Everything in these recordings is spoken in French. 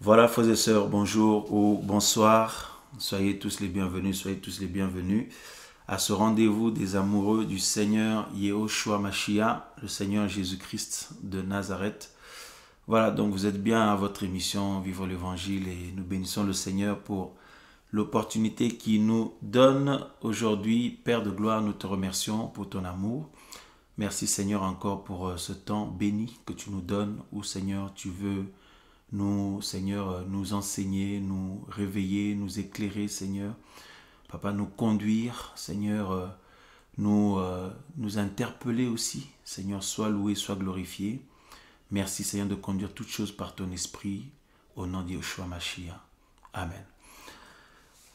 Voilà, frères et sœurs, bonjour ou bonsoir. Soyez tous les bienvenus, soyez tous les bienvenus à ce rendez-vous des amoureux du Seigneur Yehoshua Mashiach, le Seigneur Jésus-Christ de Nazareth. Voilà, donc vous êtes bien à votre émission Vivre l'Évangile et nous bénissons le Seigneur pour l'opportunité qu'il nous donne aujourd'hui. Père de gloire, nous te remercions pour ton amour. Merci Seigneur encore pour ce temps béni que tu nous donnes où Seigneur tu veux nous, Seigneur, nous enseigner, nous réveiller, nous éclairer, Seigneur. Papa, nous conduire, Seigneur, nous interpeller aussi. Seigneur, sois loué, sois glorifié. Merci, Seigneur, de conduire toutes choses par ton esprit, au nom de Yeshua Mashiach. Amen.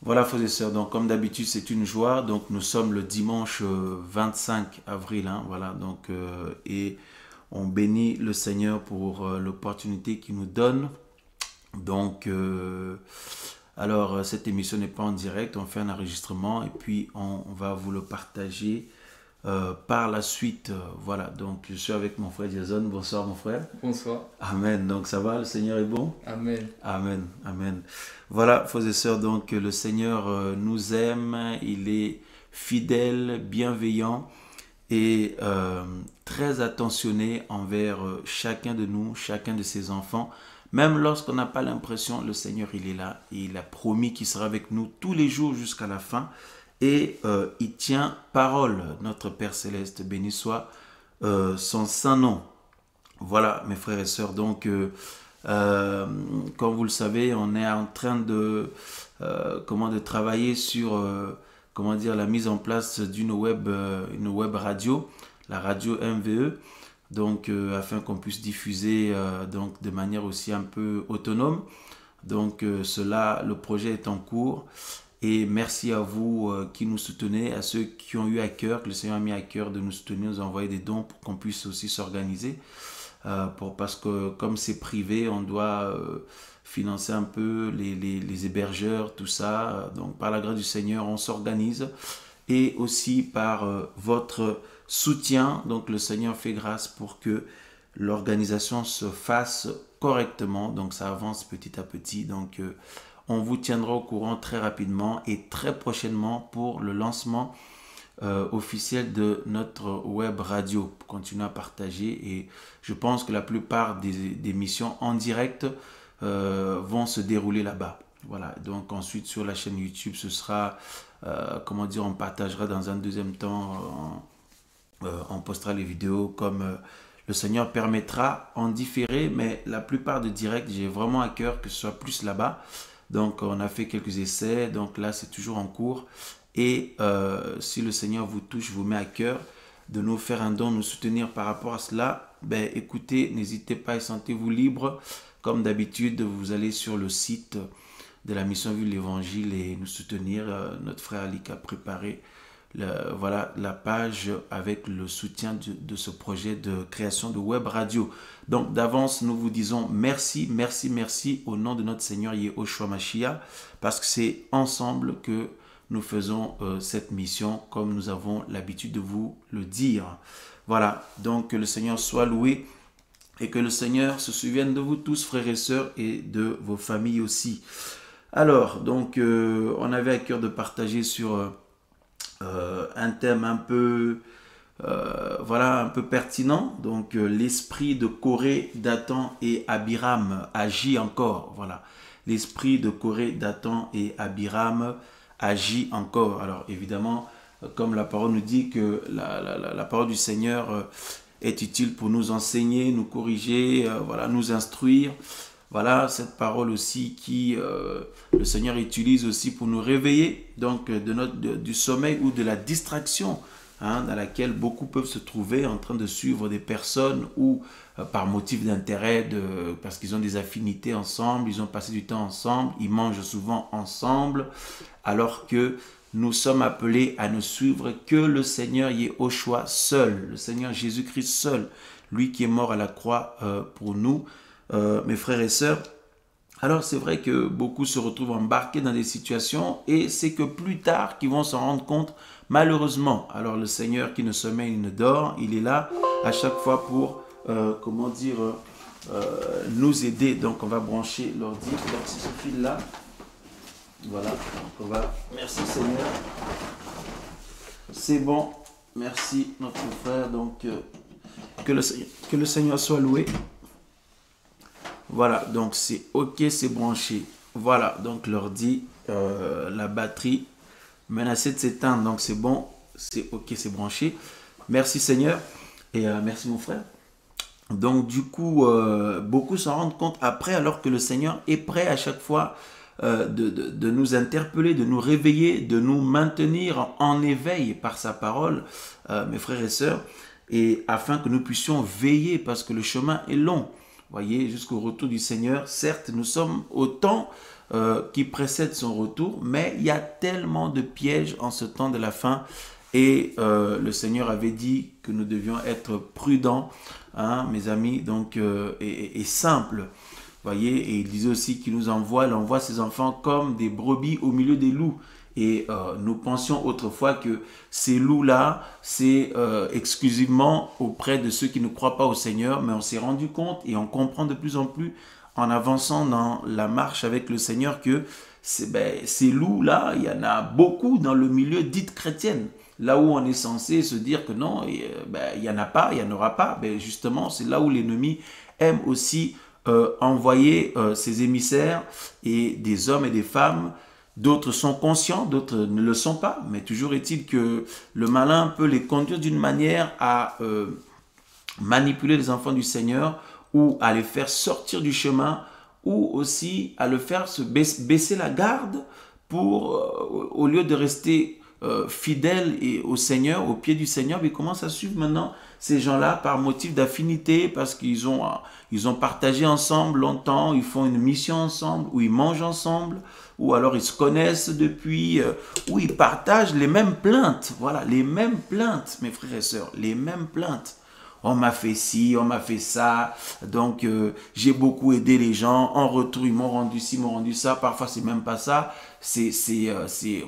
Voilà, frères et sœurs, donc comme d'habitude, c'est une joie. Donc nous sommes le dimanche 25 avril, voilà, donc, et on bénit le Seigneur pour l'opportunité qu'il nous donne. Donc, alors, cette émission n'est pas en direct, on fait un enregistrement et puis on va vous le partager par la suite. Voilà, donc je suis avec mon frère Jason. Bonsoir mon frère. Bonsoir. Amen. Donc ça va, le Seigneur est bon? Amen. Amen. Amen. Voilà, frères et sœurs, donc le Seigneur nous aime, il est fidèle, bienveillant et très attentionné envers chacun de nous, chacun de ses enfants. Même lorsqu'on n'a pas l'impression, le Seigneur, il est là. Et il a promis qu'il sera avec nous tous les jours jusqu'à la fin. Et il tient parole. Notre Père Céleste, béni soit son saint nom. Voilà, mes frères et sœurs. Donc, comme vous le savez, on est en train de travailler sur la mise en place une web radio, la radio MVE, donc afin qu'on puisse diffuser donc de manière aussi un peu autonome. Donc le projet est en cours et merci à vous qui nous soutenez, à ceux qui ont eu à cœur, que le Seigneur a mis à cœur de nous soutenir, nous envoyer des dons pour qu'on puisse aussi s'organiser. Parce que comme c'est privé, on doit financer un peu les hébergeurs, tout ça. Donc par la grâce du Seigneur, on s'organise et aussi par votre soutien. Donc le Seigneur fait grâce pour que l'organisation se fasse correctement. Donc ça avance petit à petit. Donc on vous tiendra au courant très rapidement et très prochainement pour le lancement officiel de notre web radio pour continuer à partager. Et je pense que la plupart des missions en direct vont se dérouler là-bas. Voilà, donc ensuite sur la chaîne YouTube, ce sera, on partagera dans un deuxième temps, on postera les vidéos comme le Seigneur permettra en différé, mais la plupart de directs, j'ai vraiment à cœur que ce soit plus là-bas. Donc on a fait quelques essais, donc là c'est toujours en cours. Et si le Seigneur vous touche, vous met à cœur de nous faire un don, nous soutenir par rapport à cela, ben écoutez, n'hésitez pas et sentez-vous libre. Comme d'habitude, vous allez sur le site de la mission Vivre l'Évangile et nous soutenir. Notre frère Ali a préparé la page avec le soutien de ce projet de création de web radio. Donc d'avance, nous vous disons merci, merci, merci au nom de notre Seigneur Yehoshua Mashiach, parce que c'est ensemble que nous faisons cette mission comme nous avons l'habitude de vous le dire. Voilà, donc que le Seigneur soit loué et que le Seigneur se souvienne de vous tous, frères et sœurs, et de vos familles aussi. Alors, donc, on avait à cœur de partager sur un thème un peu, un peu pertinent. Donc, l'esprit de Corée, Dathan et Abiram agit encore. Voilà, l'esprit de Corée, Dathan et Abiram agit encore. Alors évidemment, comme la parole nous dit que la parole du Seigneur est utile pour nous enseigner, nous corriger, nous instruire. Voilà, cette parole aussi qui le Seigneur utilise aussi pour nous réveiller donc du sommeil ou de la distraction dans laquelle beaucoup peuvent se trouver en train de suivre des personnes ou par motif d'intérêt, parce qu'ils ont des affinités ensemble, ils ont passé du temps ensemble, ils mangent souvent ensemble, alors que nous sommes appelés à ne suivre que le Seigneur Yehoshua seul, le Seigneur Jésus-Christ seul, lui qui est mort à la croix pour nous, mes frères et sœurs. Alors c'est vrai que beaucoup se retrouvent embarqués dans des situations et c'est que plus tard qu'ils vont s'en rendre compte, malheureusement. Alors le Seigneur qui ne sommeille ni ne dort, il est là à chaque fois pour, nous aider. Donc on va brancher l'ordi. Donc c'est ce fil là. Voilà. Donc on va. Merci Seigneur. C'est bon. Merci notre frère. Donc que le Seigneur soit loué. Voilà. Donc c'est ok, c'est branché. Voilà. Donc l'ordi, la batterie menacée de s'éteindre. Donc c'est bon. C'est ok, c'est branché. Merci Seigneur. Et merci mon frère. Donc du coup, beaucoup s'en rendent compte après, alors que le Seigneur est prêt à chaque fois de nous interpeller, de nous réveiller, de nous maintenir en éveil par sa parole, mes frères et sœurs, et afin que nous puissions veiller, parce que le chemin est long. Voyez, jusqu'au retour du Seigneur, certes, nous sommes au temps qui précède son retour, mais il y a tellement de pièges en ce temps de la fin. Et le Seigneur avait dit que nous devions être prudents, hein, mes amis, donc, et simples. Voyez, et il disait aussi qu'il nous envoie ses enfants comme des brebis au milieu des loups. Et nous pensions autrefois que ces loups-là, c'est exclusivement auprès de ceux qui ne croient pas au Seigneur, mais on s'est rendu compte et on comprend de plus en plus en avançant dans la marche avec le Seigneur que ces loups-là, il y en a beaucoup dans le milieu dit chrétienne. Là où on est censé se dire que non, il n'y en a pas, il n'y en aura pas, justement, c'est là où l'ennemi aime aussi envoyer ses émissaires et des hommes et des femmes. D'autres sont conscients, d'autres ne le sont pas, mais toujours est-il que le malin peut les conduire d'une manière à manipuler les enfants du Seigneur ou à les faire sortir du chemin ou aussi à le faire se baisser la garde pour, au lieu de rester fidèles au Seigneur, au pied du Seigneur, mais ils commencent à suivre maintenant ces gens-là par motif d'affinité, parce qu'ils ont partagé ensemble longtemps, ils font une mission ensemble, ou ils mangent ensemble, ou alors ils se connaissent depuis, ou ils partagent les mêmes plaintes. Voilà, les mêmes plaintes, mes frères et sœurs, les mêmes plaintes. On m'a fait ci, on m'a fait ça, donc j'ai beaucoup aidé les gens, en retour ils m'ont rendu ci, ils m'ont rendu ça, parfois c'est même pas ça,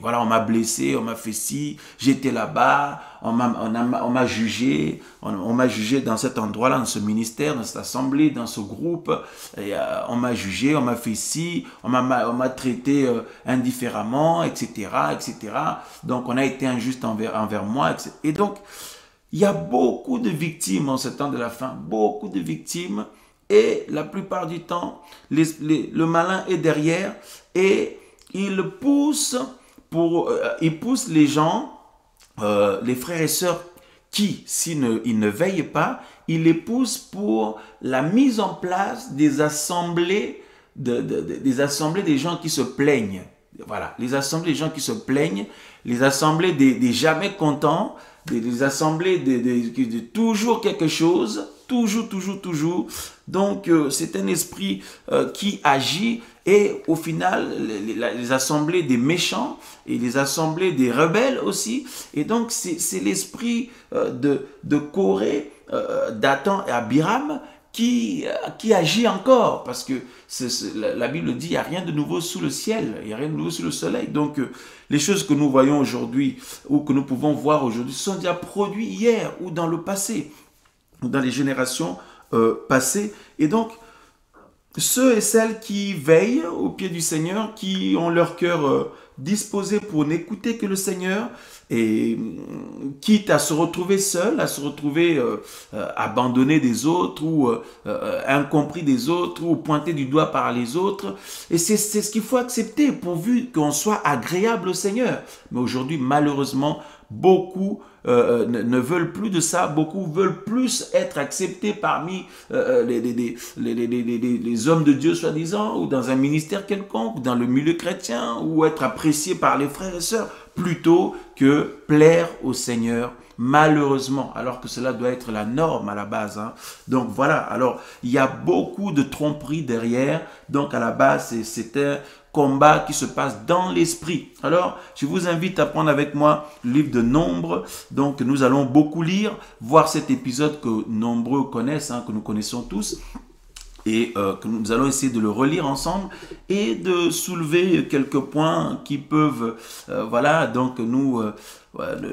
voilà, on m'a blessé, on m'a fait ci, j'étais là-bas, on m'a jugé, on m'a jugé dans cet endroit-là, dans ce ministère, dans cette assemblée, dans ce groupe, et, on m'a jugé, on m'a fait ci, on m'a traité indifféremment, etc., etc. Donc on a été injuste envers moi, etc. Et donc, il y a beaucoup de victimes en ce temps de la fin, beaucoup de victimes, et la plupart du temps, le malin est derrière et il pousse les gens, les frères et sœurs qui, ils ne veillent pas, il les pousse pour la mise en place des assemblées, des assemblées des gens qui se plaignent. Voilà, les assemblées des gens qui se plaignent, les assemblées des jamais contents, des assemblées de toujours quelque chose, toujours. Donc, c'est un esprit qui agit, et au final, les assemblées des méchants et les assemblées des rebelles aussi. Et donc, c'est l'esprit de Corée, Dathan et Abiram qui agit encore, parce que la Bible dit il n'y a rien de nouveau sous le ciel, il n'y a rien de nouveau sous le soleil. Donc les choses que nous voyons aujourd'hui ou que nous pouvons voir aujourd'hui sont déjà produites hier ou dans le passé, ou dans les générations passées. Et donc ceux et celles qui veillent au pied du Seigneur, qui ont leur cœur disposé pour n'écouter que le Seigneur, et quitte à se retrouver seul, à se retrouver abandonné des autres, ou incompris des autres, ou pointé du doigt par les autres. Et c'est ce qu'il faut accepter, pourvu qu'on soit agréable au Seigneur. Mais aujourd'hui, malheureusement, beaucoup ne veulent plus de ça. Beaucoup veulent plus être acceptés parmi les hommes de Dieu, soi-disant, ou dans un ministère quelconque, ou dans le milieu chrétien, ou être appréciés par les frères et sœurs, plutôt que plaire au Seigneur, malheureusement, alors que cela doit être la norme à la base. Hein. Donc voilà, alors il y a beaucoup de tromperies derrière. Donc à la base, c'est un combat qui se passe dans l'esprit. Alors, je vous invite à prendre avec moi le livre de Nombres. Donc, nous allons beaucoup lire, voir cet épisode que nombreux connaissent, hein, que nous connaissons tous, et que nous allons essayer de le relire ensemble et de soulever quelques points qui peuvent, voilà, donc nous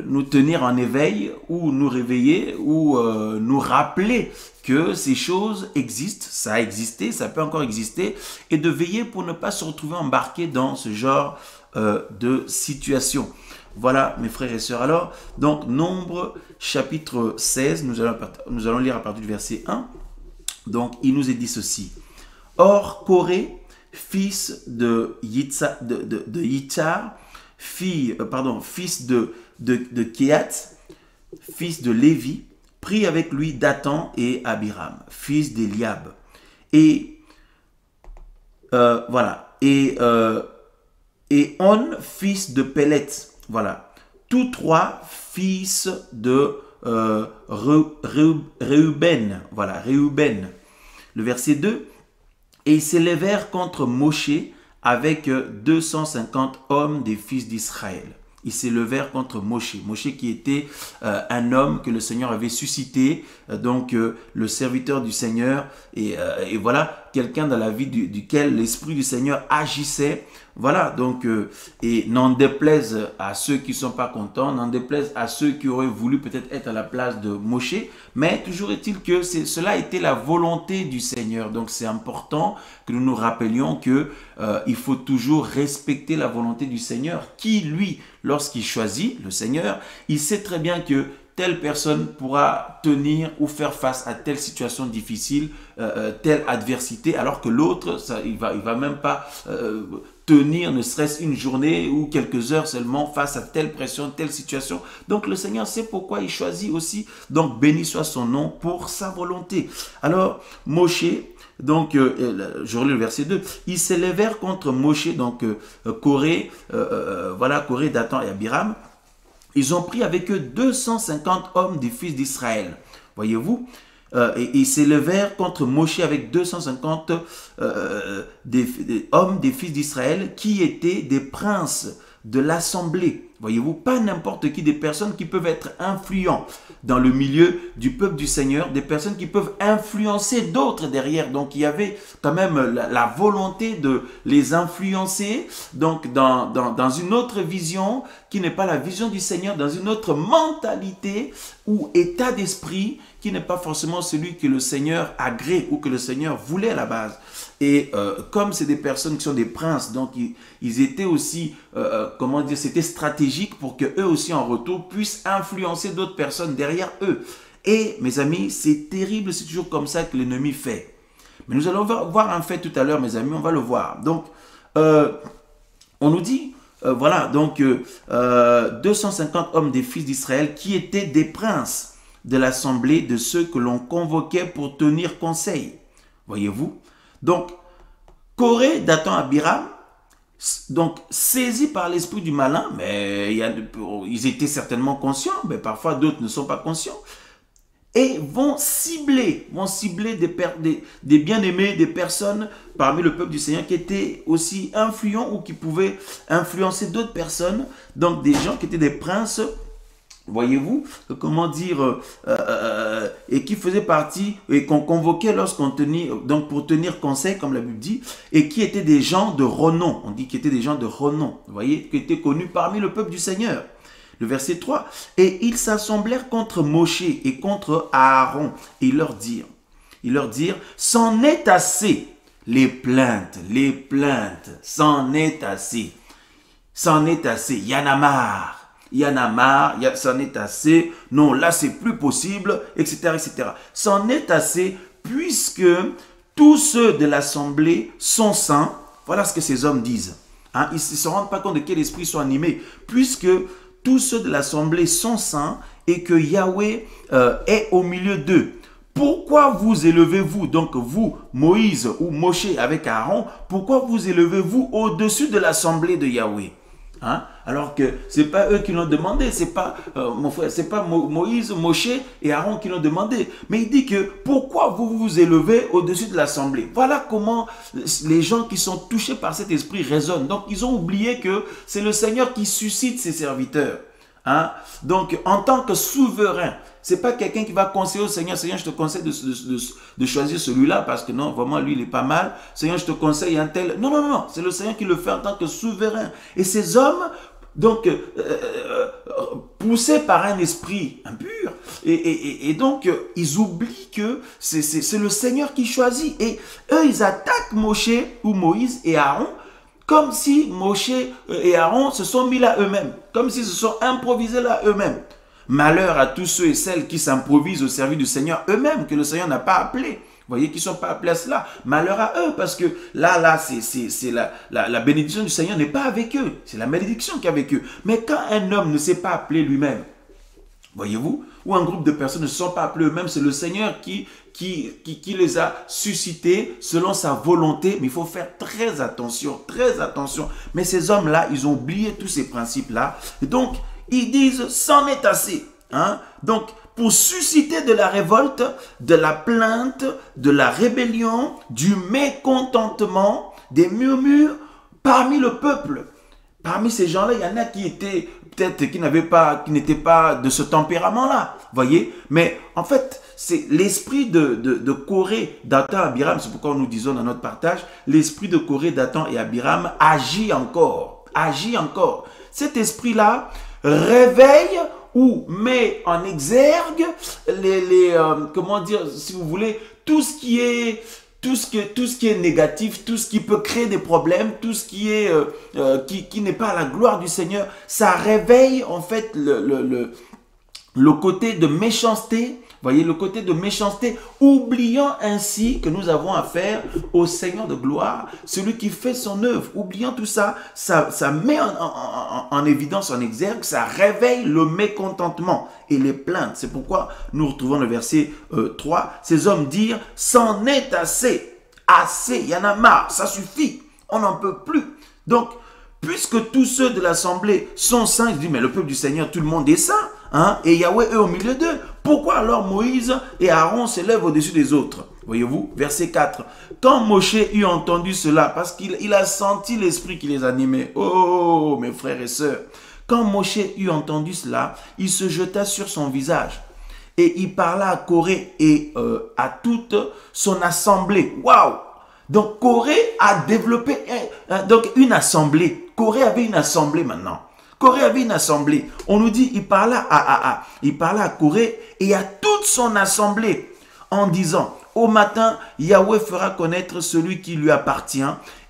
nous tenir en éveil ou nous réveiller ou nous rappeler que ces choses existent, ça a existé, ça peut encore exister, et de veiller pour ne pas se retrouver embarqué dans ce genre de situation. Voilà mes frères et sœurs. Alors, donc Nombre chapitre 16, nous allons lire à partir du verset 1. Donc il nous est dit ceci. Or Coré, fils de Yitzhar, fils de Kehat, fils de Lévi, prit avec lui Dathan et Abiram, fils d'Eliab. Et voilà. Et On, fils de Pélet. Voilà. Tous trois fils de Réuben. Voilà, Réuben. Le verset 2. Et ils s'élevèrent contre Moshe avec 250 hommes des fils d'Israël. Ils s'élevèrent contre Moshe. Moshe qui était un homme que le Seigneur avait suscité, donc le serviteur du Seigneur. Et voilà, quelqu'un dans la vie duquel l'Esprit du Seigneur agissait. Voilà, donc, et n'en déplaise à ceux qui ne sont pas contents, n'en déplaise à ceux qui auraient voulu peut-être être à la place de Moshe, mais toujours est-il que cela était la volonté du Seigneur. Donc c'est important que nous nous rappelions que il faut toujours respecter la volonté du Seigneur, qui lui, lorsqu'il choisit le Seigneur, il sait très bien que telle personne pourra tenir ou faire face à telle situation difficile, telle adversité, alors que l'autre, il va même pas tenir ne serait-ce une journée ou quelques heures seulement face à telle pression, telle situation. Donc le Seigneur sait pourquoi il choisit aussi. Donc béni soit son nom pour sa volonté. Alors Moshe, donc je relis le verset 2, ils s'élevèrent contre Moshe, donc Coré, voilà, Coré, Dathan et Abiram. Ils ont pris avec eux 250 hommes des fils d'Israël. Voyez-vous, et ils s'élevèrent contre Moshe avec 250 hommes des fils d'Israël qui étaient des princes de l'assemblée. Voyez-vous, pas n'importe qui, des personnes qui peuvent être influents dans le milieu du peuple du Seigneur, des personnes qui peuvent influencer d'autres derrière. Donc il y avait quand même la volonté de les influencer donc dans une autre vision qui n'est pas la vision du Seigneur, dans une autre mentalité ou état d'esprit qui n'est pas forcément celui que le Seigneur agrée ou que le Seigneur voulait à la base. Et comme c'est des personnes qui sont des princes, donc ils étaient aussi, comment dire, c'était stratégique pour qu'eux aussi en retour puissent influencer d'autres personnes derrière eux. Et mes amis, c'est terrible, c'est toujours comme ça que l'ennemi fait. Mais nous allons voir un fait tout à l'heure, mes amis, on va le voir. Donc, on nous dit, voilà, donc 250 hommes des fils d'Israël qui étaient des princes de l'assemblée de ceux que l'on convoquait pour tenir conseil. Voyez-vous? Donc, Coré, Dathan, Abiram, donc saisis par l'esprit du malin, mais ils étaient certainement conscients, mais parfois d'autres ne sont pas conscients, et vont cibler des bien-aimés, des personnes parmi le peuple du Seigneur qui étaient aussi influents ou qui pouvaient influencer d'autres personnes, donc des gens qui étaient des princes. Voyez-vous, comment dire, et qui faisaient partie, et qu'on convoquait lorsqu'on tenait, donc pour tenir conseil, comme la Bible dit, et qui étaient des gens de renom. On dit qu'ils étaient des gens de renom, vous voyez, qui étaient connus parmi le peuple du Seigneur. Le verset 3, et ils s'assemblèrent contre Moshe et contre Aaron, et ils leur dirent, c'en est assez, les plaintes, c'en est assez, il y en a marre. Il y en a marre, c'en est assez, non, là c'est plus possible, etc., etc. C'en est assez, puisque tous ceux de l'assemblée sont saints. Voilà ce que ces hommes disent. Hein? Ils ne se rendent pas compte de quel esprit ils sont animés, puisque tous ceux de l'assemblée sont saints et que Yahweh est au milieu d'eux. Pourquoi vous élevez-vous, donc vous, Moïse ou Moshe avec Aaron, pourquoi vous élevez-vous au-dessus de l'assemblée de Yahweh? Hein? Alors que ce n'est pas eux qui l'ont demandé, c'est pas mon frère, c'est pas Moïse, Moshe et Aaron qui l'ont demandé. Mais il dit que pourquoi vous vous élevez au-dessus de l'assemblée? Voilà comment les gens qui sont touchés par cet esprit raisonnent. Donc ils ont oublié que c'est le Seigneur qui suscite ses serviteurs. Hein? Donc en tant que souverain, c'est pas quelqu'un qui va conseiller au Seigneur, Seigneur, je te conseille de choisir celui-là parce que non, vraiment, lui, il est pas mal. Seigneur, je te conseille un tel. Non, non, non, c'est le Seigneur qui le fait en tant que souverain. Et ces hommes donc poussés par un esprit impur. Et donc, ils oublient que c'est le Seigneur qui choisit. Et eux, ils attaquent Moshe ou Moïse et Aaron comme si Moshe et Aaron se sont mis là eux-mêmes, comme s'ils se sont improvisés là eux-mêmes. Malheur à tous ceux et celles qui s'improvisent au service du Seigneur eux-mêmes, que le Seigneur n'a pas appelé. Vous voyez qu'ils ne sont pas appelés à cela. Malheur à eux, parce que là, c'est la bénédiction du Seigneur n'est pas avec eux. C'est la malédiction qui est avec eux. Mais quand un homme ne s'est pas appelé lui-même, voyez-vous, ou un groupe de personnes ne se sont pas appelés eux-mêmes, c'est le Seigneur qui les a suscités selon sa volonté. Mais il faut faire très attention, très attention. Mais ces hommes-là, ils ont oublié tous ces principes-là. Et donc, ils disent, c'en est assez. Hein? Donc, pour susciter de la révolte, de la plainte, de la rébellion, du mécontentement, des murmures parmi le peuple. Parmi ces gens-là, il y en a qui étaient peut-être qui n'étaient pas de ce tempérament-là, voyez. Mais en fait, c'est l'esprit de Corée, Dathan, Abiram. C'est pourquoi nous disons dans notre partage, l'esprit de Corée, Dathan et Abiram agit encore, agit encore. Cet esprit-là réveille ou met en exergue comment dire, si vous voulez, tout ce qui est négatif, tout ce qui peut créer des problèmes, tout ce qui est qui n'est pas à la gloire du Seigneur, ça réveille en fait le côté de méchanceté. Voyez, le côté de méchanceté, oubliant ainsi que nous avons affaire au Seigneur de gloire, celui qui fait son œuvre. Oubliant tout ça, ça met en évidence, en exergue, ça réveille le mécontentement et les plaintes. C'est pourquoi nous retrouvons le verset 3. Ces hommes dirent, c'en est assez, assez, il y en a marre, ça suffit, on n'en peut plus. Donc, puisque tous ceux de l'assemblée sont saints, ils disent, mais le peuple du Seigneur, tout le monde est saint, hein, et Yahweh est au milieu d'eux. Pourquoi alors Moïse et Aaron s'élèvent au-dessus des autres? Voyez-vous, verset 4. Quand Moshe eut entendu cela, parce qu'il a senti l'esprit qui les animait. Oh, mes frères et sœurs. Quand Moshe eut entendu cela, il se jeta sur son visage. Et il parla à Corée et à toute son assemblée. Waouh! Donc Corée a développé donc une assemblée. Corée avait une assemblée maintenant. Corée avait une assemblée. On nous dit, il parla à Corée et à toute son assemblée en disant, au matin, Yahweh fera connaître celui qui lui appartient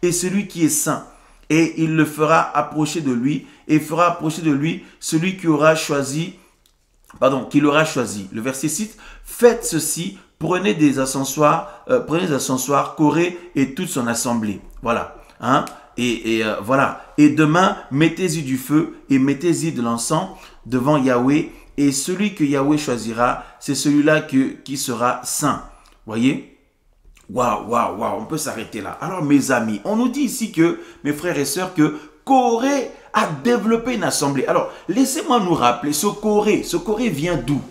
et celui qui est saint. Et il le fera approcher de lui et fera approcher de lui celui qui l'aura choisi. Le verset 6, faites ceci, prenez des ascensoirs, Corée et toute son assemblée. Voilà. Hein? Voilà. Et demain, mettez-y du feu et mettez-y de l'encens devant Yahweh. Et celui que Yahweh choisira, c'est celui-là qui sera saint. Voyez? Waouh, on peut s'arrêter là. Alors mes amis, on nous dit ici que, mes frères et sœurs, que Corée a développé une assemblée. Alors, laissez-moi nous rappeler, ce Corée vient d'où?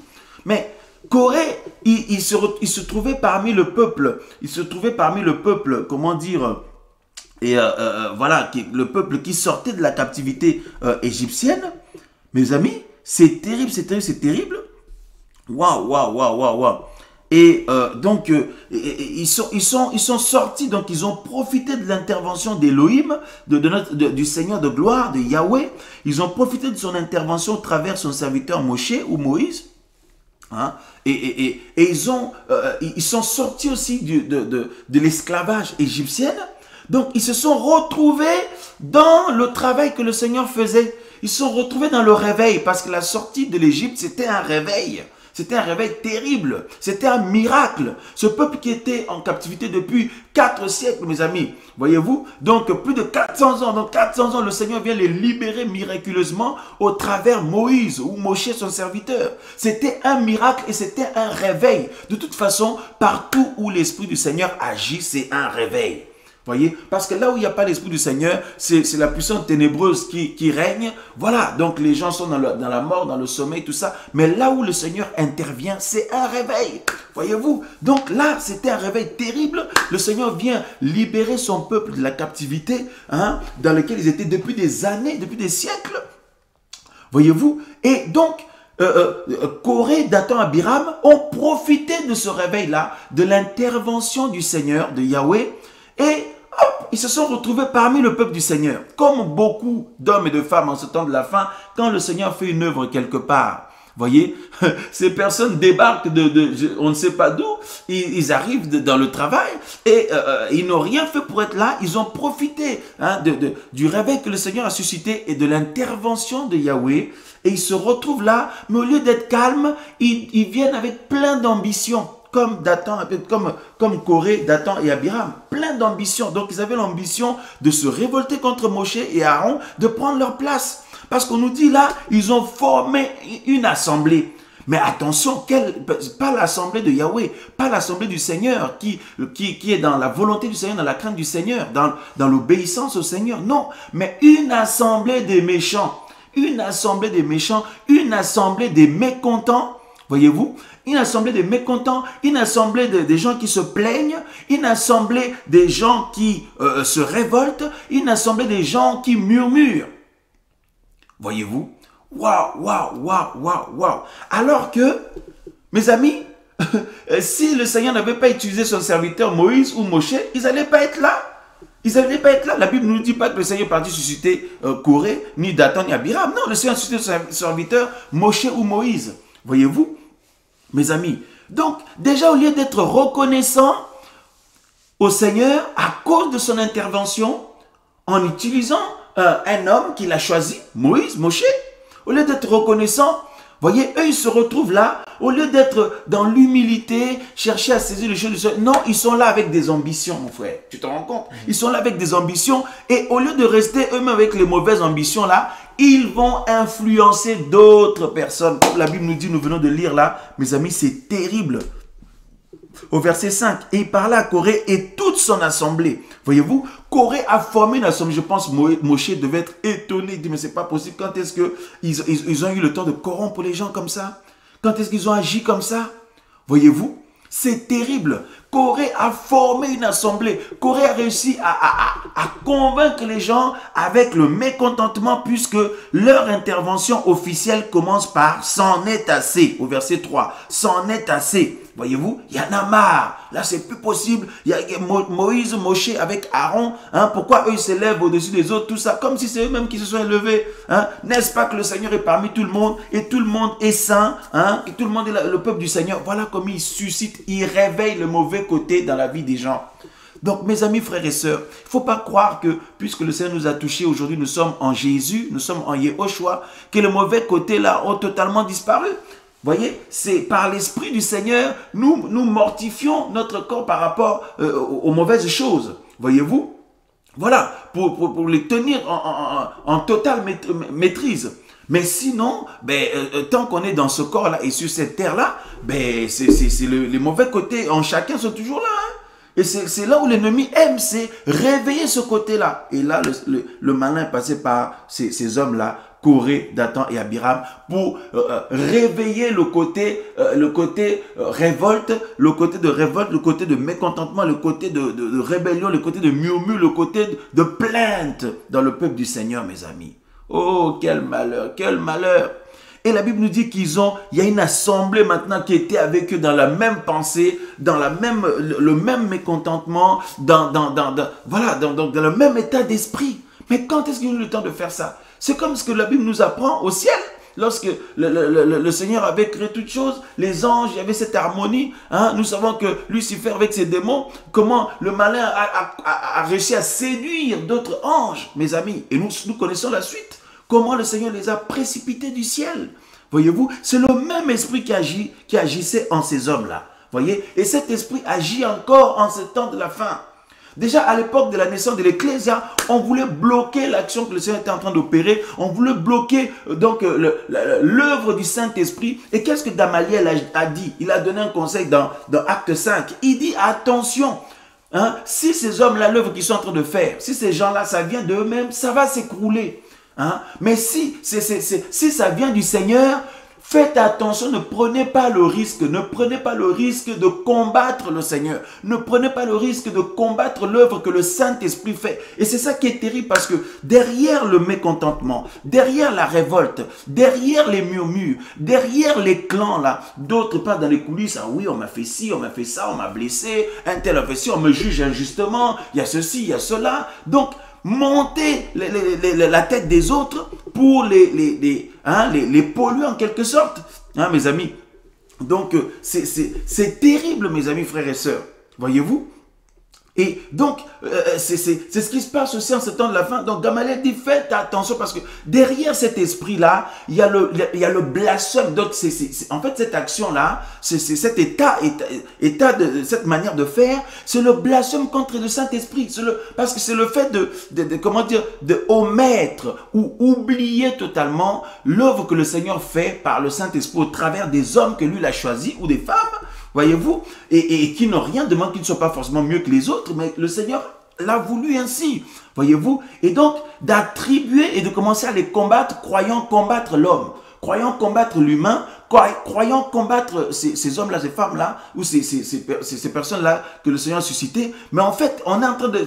Mais Corée, il se trouvait parmi le peuple. Il se trouvait parmi le peuple, comment dire... Et voilà, le peuple qui sortait de la captivité égyptienne. Mes amis, c'est terrible, c'est terrible, c'est terrible. Waouh. Et donc, ils sont sortis, donc ils ont profité de l'intervention d'Élohim, du Seigneur de gloire, de Yahweh. Ils ont profité de son intervention au travers son serviteur Moshe ou Moïse. Hein? Et ils sont sortis aussi de l'esclavage égyptien. Donc, ils se sont retrouvés dans le travail que le Seigneur faisait. Ils se sont retrouvés dans le réveil parce que la sortie de l'Égypte, c'était un réveil. C'était un réveil terrible. C'était un miracle. Ce peuple qui était en captivité depuis 4 siècles, mes amis. Voyez-vous? Donc, plus de 400 ans. Donc, 400 ans, le Seigneur vient les libérer miraculeusement au travers Moïse ou Moshe, son serviteur. C'était un miracle et c'était un réveil. De toute façon, partout où l'Esprit du Seigneur agit, c'est un réveil. Voyez, parce que là où il n'y a pas l'Esprit du Seigneur, c'est la puissance ténébreuse qui règne. Voilà, donc les gens sont dans la mort, dans le sommeil, tout ça. Mais là où le Seigneur intervient, c'est un réveil. Voyez-vous, donc là, c'était un réveil terrible. Le Seigneur vient libérer son peuple de la captivité, hein, dans laquelle ils étaient depuis des années, depuis des siècles. Voyez-vous, et donc, Corée, Dathan, Abiram ont profité de ce réveil-là, de l'intervention du Seigneur, de Yahweh, et Ils se sont retrouvés parmi le peuple du Seigneur. Comme beaucoup d'hommes et de femmes en ce temps de la fin, quand le Seigneur fait une œuvre quelque part, voyez, ces personnes débarquent on ne sait pas d'où, ils arrivent dans le travail et ils n'ont rien fait pour être là. Ils ont profité du réveil que le Seigneur a suscité et de l'intervention de Yahweh et ils se retrouvent là, mais au lieu d'être calmes, ils viennent avec plein d'ambition. Comme Dathan, comme Corée, Dathan et Abiram, plein d'ambition. Donc ils avaient l'ambition de se révolter contre Moshe et Aaron, de prendre leur place. Parce qu'on nous dit là, ils ont formé une assemblée. Mais attention, pas l'assemblée de Yahweh, pas l'assemblée du Seigneur qui est dans la volonté du Seigneur, dans la crainte du Seigneur, dans l'obéissance au Seigneur. Non, mais une assemblée des méchants, une assemblée des méchants, une assemblée des mécontents, voyez-vous, une assemblée des mécontents, une assemblée des gens qui se plaignent, une assemblée des gens qui se révoltent, une assemblée des gens qui murmurent. Voyez-vous? Waouh, waouh, waouh, waouh, waouh. Alors que, mes amis, si le Seigneur n'avait pas utilisé son serviteur Moïse ou Moshe, ils n'allaient pas être là. Ils n'allaient pas être là. La Bible ne nous dit pas que le Seigneur est parti susciter Corée, ni Dathan, ni Abiram. Non, le Seigneur a suscité son serviteur Moshe ou Moïse. Voyez-vous? Mes amis, donc déjà au lieu d'être reconnaissant au Seigneur à cause de son intervention en utilisant un homme qu'il a choisi, Moïse, Moshe, au lieu d'être reconnaissant, voyez, eux ils se retrouvent là, au lieu d'être dans l'humilité, chercher à saisir les choses du Seigneur, non, ils sont là avec des ambitions, mon frère, tu te rends compte? Ils sont là avec des ambitions et au lieu de rester eux-mêmes avec les mauvaises ambitions là, ils vont influencer d'autres personnes. Comme la Bible nous dit, nous venons de lire là, mes amis, c'est terrible. Au verset 5, et il parlait à Corée et toute son assemblée. Voyez-vous, Corée a formé une assemblée. Je pense que Moshe devait être étonné. Il dit, mais c'est pas possible. Quand est-ce qu'ils ont eu le temps de corrompre les gens comme ça? Quand est-ce qu'ils ont agi comme ça? Voyez-vous, c'est terrible. Corée a formé une assemblée. Corée a réussi à convaincre les gens avec le mécontentement puisque leur intervention officielle commence par « c'en est assez » au verset 3. « C'en est assez ». Voyez-vous, il y en a marre. Là, c'est plus possible. Il y a Moïse, Moshe avec Aaron. Pourquoi eux s'élèvent au-dessus des autres, tout ça, comme si c'est eux-mêmes qui se sont élevés. N'est-ce pas que le Seigneur est parmi tout le monde et tout le monde est saint, et tout le monde est le peuple du Seigneur. Voilà comment il suscite, il réveille le mauvais côté dans la vie des gens. Donc, mes amis, frères et sœurs, il ne faut pas croire que, puisque le Seigneur nous a touchés, aujourd'hui nous sommes en Jésus, nous sommes en Yehoshua, que le mauvais côté là ont totalement disparu. Voyez, c'est par l'Esprit du Seigneur, nous mortifions notre corps par rapport aux mauvaises choses. Voyez-vous? Voilà, pour les tenir en totale maîtrise. Mais sinon, tant qu'on est dans ce corps-là et sur cette terre-là, les mauvais côtés en chacun sont toujours là. Et c'est là où l'ennemi aime, c'est réveiller ce côté-là. Et là, le malin est passé par ces hommes-là, Corée, Dathan et Abiram, pour réveiller le côté révolte, le côté de révolte, le côté de mécontentement, le côté de rébellion, le côté de murmure, le côté de plainte dans le peuple du Seigneur, mes amis. Oh, quel malheur, quel malheur! Et la Bible nous dit il y a une assemblée maintenant qui était avec eux dans la même pensée, dans le même mécontentement, dans le même état d'esprit. Mais quand est-ce qu'ils ont eu le temps de faire ça? C'est comme ce que la Bible nous apprend au ciel. Lorsque le Seigneur avait créé toutes choses, les anges, il y avait cette harmonie. Nous savons que Lucifer avec ses démons, comment le malin a réussi à séduire d'autres anges, mes amis. Et nous connaissons la suite. Comment le Seigneur les a précipités du ciel. Voyez-vous, c'est le même esprit qui agissait en ces hommes-là. Voyez, et cet esprit agit encore en ce temps de la fin. Déjà à l'époque de la naissance de l'Ecclésia, on voulait bloquer l'action que le Seigneur était en train d'opérer. On voulait bloquer donc l'œuvre du Saint-Esprit. Et qu'est-ce que Gamaliel a dit? Il a donné un conseil dans Acte 5. Il dit attention, si ces hommes-là, l'œuvre qu'ils sont en train de faire, si ces gens-là, ça vient d'eux-mêmes, ça va s'écrouler. Mais si ça vient du Seigneur, Faites attention, ne prenez pas le risque de combattre le Seigneur. Ne prenez pas le risque de combattre l'œuvre que le Saint-Esprit fait. Et c'est ça qui est terrible parce que derrière le mécontentement, derrière la révolte, derrière les murmures, derrière les clans là, d'autres partent dans les coulisses, ah oui, on m'a fait ci, on m'a fait ça, on m'a blessé, un tel a fait ci, on me juge injustement, il y a ceci, il y a cela. Donc, monter la tête des autres pour les polluer en quelque sorte, hein, mes amis. Donc, c'est terrible, mes amis, frères et sœurs. Voyez-vous? Et donc, c'est ce qui se passe aussi en ce temps de la fin. Donc, Gamaliel dit, faites attention parce que derrière cet esprit-là, il y a le blasphème. Donc, en fait, cette action-là, cet état de cette manière de faire, c'est le blasphème contre le Saint-Esprit. Parce que c'est le fait comment dire, de omettre ou oublier totalement l'œuvre que le Seigneur fait par le Saint-Esprit au travers des hommes que lui a choisis ou des femmes. Voyez-vous, et qui n'ont rien demandé, qui ne soient pas forcément mieux que les autres, mais le Seigneur l'a voulu ainsi, voyez-vous, et donc d'attribuer et de commencer à les combattre, croyant combattre l'homme, croyant combattre l'humain, croyant combattre ces hommes-là, ces femmes-là, ou ces personnes-là que le Seigneur a suscitées, mais en fait,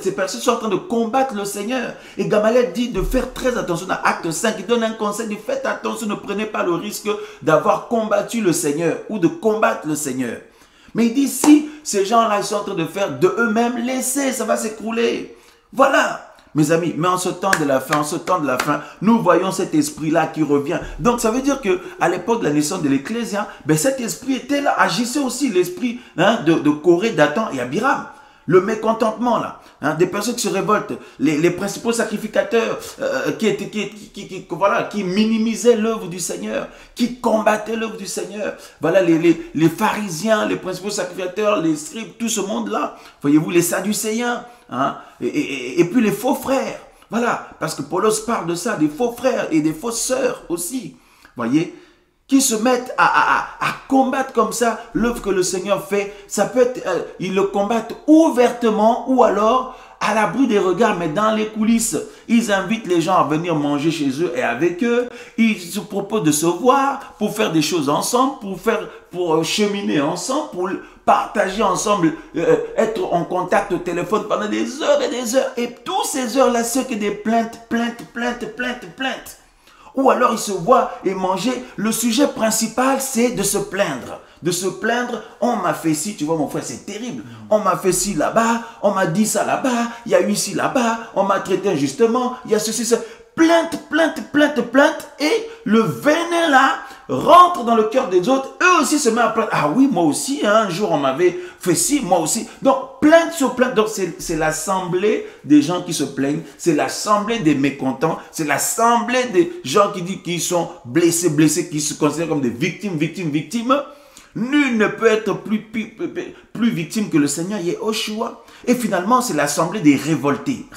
ces personnes sont en train de combattre le Seigneur. Et Gamaliel dit de faire très attention dans Acte 5, il donne un conseil, dit faites attention, ne prenez pas le risque d'avoir combattu le Seigneur ou de combattre le Seigneur. Mais il dit, si ces gens-là, ils sont en train de faire de eux-mêmes, laissez, ça va s'écrouler. Voilà, mes amis. Mais en ce temps de la fin, nous voyons cet esprit-là qui revient. Donc, ça veut dire que à l'époque de la naissance de l'Ecclésia, ben, cet esprit était là, agissait aussi l'esprit de Corée, Dathan et Abiram. Le mécontentement, là, des personnes qui se révoltent, les principaux sacrificateurs qui minimisaient l'œuvre du Seigneur, qui combattaient l'œuvre du Seigneur. Voilà, les pharisiens, les principaux sacrificateurs, les scribes, tout ce monde-là. Voyez-vous, les sadducéens, et puis les faux frères. Voilà, parce que Paulos parle de ça, des faux frères et des fausses sœurs aussi. Voyez, qui se mettent à combattre comme ça l'œuvre que le Seigneur fait. Ça peut être, ils le combattent ouvertement ou alors à l'abri des regards, mais dans les coulisses. Ils invitent les gens à venir manger chez eux et avec eux. Ils se proposent de se voir pour faire des choses ensemble, pour cheminer ensemble, pour partager ensemble, être en contact au téléphone pendant des heures et des heures. Et toutes ces heures-là, c'est que des plaintes. Ou alors ils se voient et manger. Le sujet principal, c'est de se plaindre. De se plaindre, on m'a fait ci, tu vois mon frère, c'est terrible. On m'a fait ci là-bas, on m'a dit ça là-bas, il y a eu ci là-bas, on m'a traité injustement, il y a ceci, ça. Plainte. Et le venin là rentre dans le cœur des autres. Eux aussi se mettent à plaindre. Ah oui, moi aussi, un jour on m'avait fait ci, moi aussi. Donc, plainte sur plainte. Donc, c'est l'assemblée des gens qui se plaignent. C'est l'assemblée des mécontents. C'est l'assemblée des gens qui sont blessés, qui se considèrent comme des victimes. Nul ne peut être plus victime que le Seigneur Yehoshua. Et finalement, c'est l'assemblée des révoltés.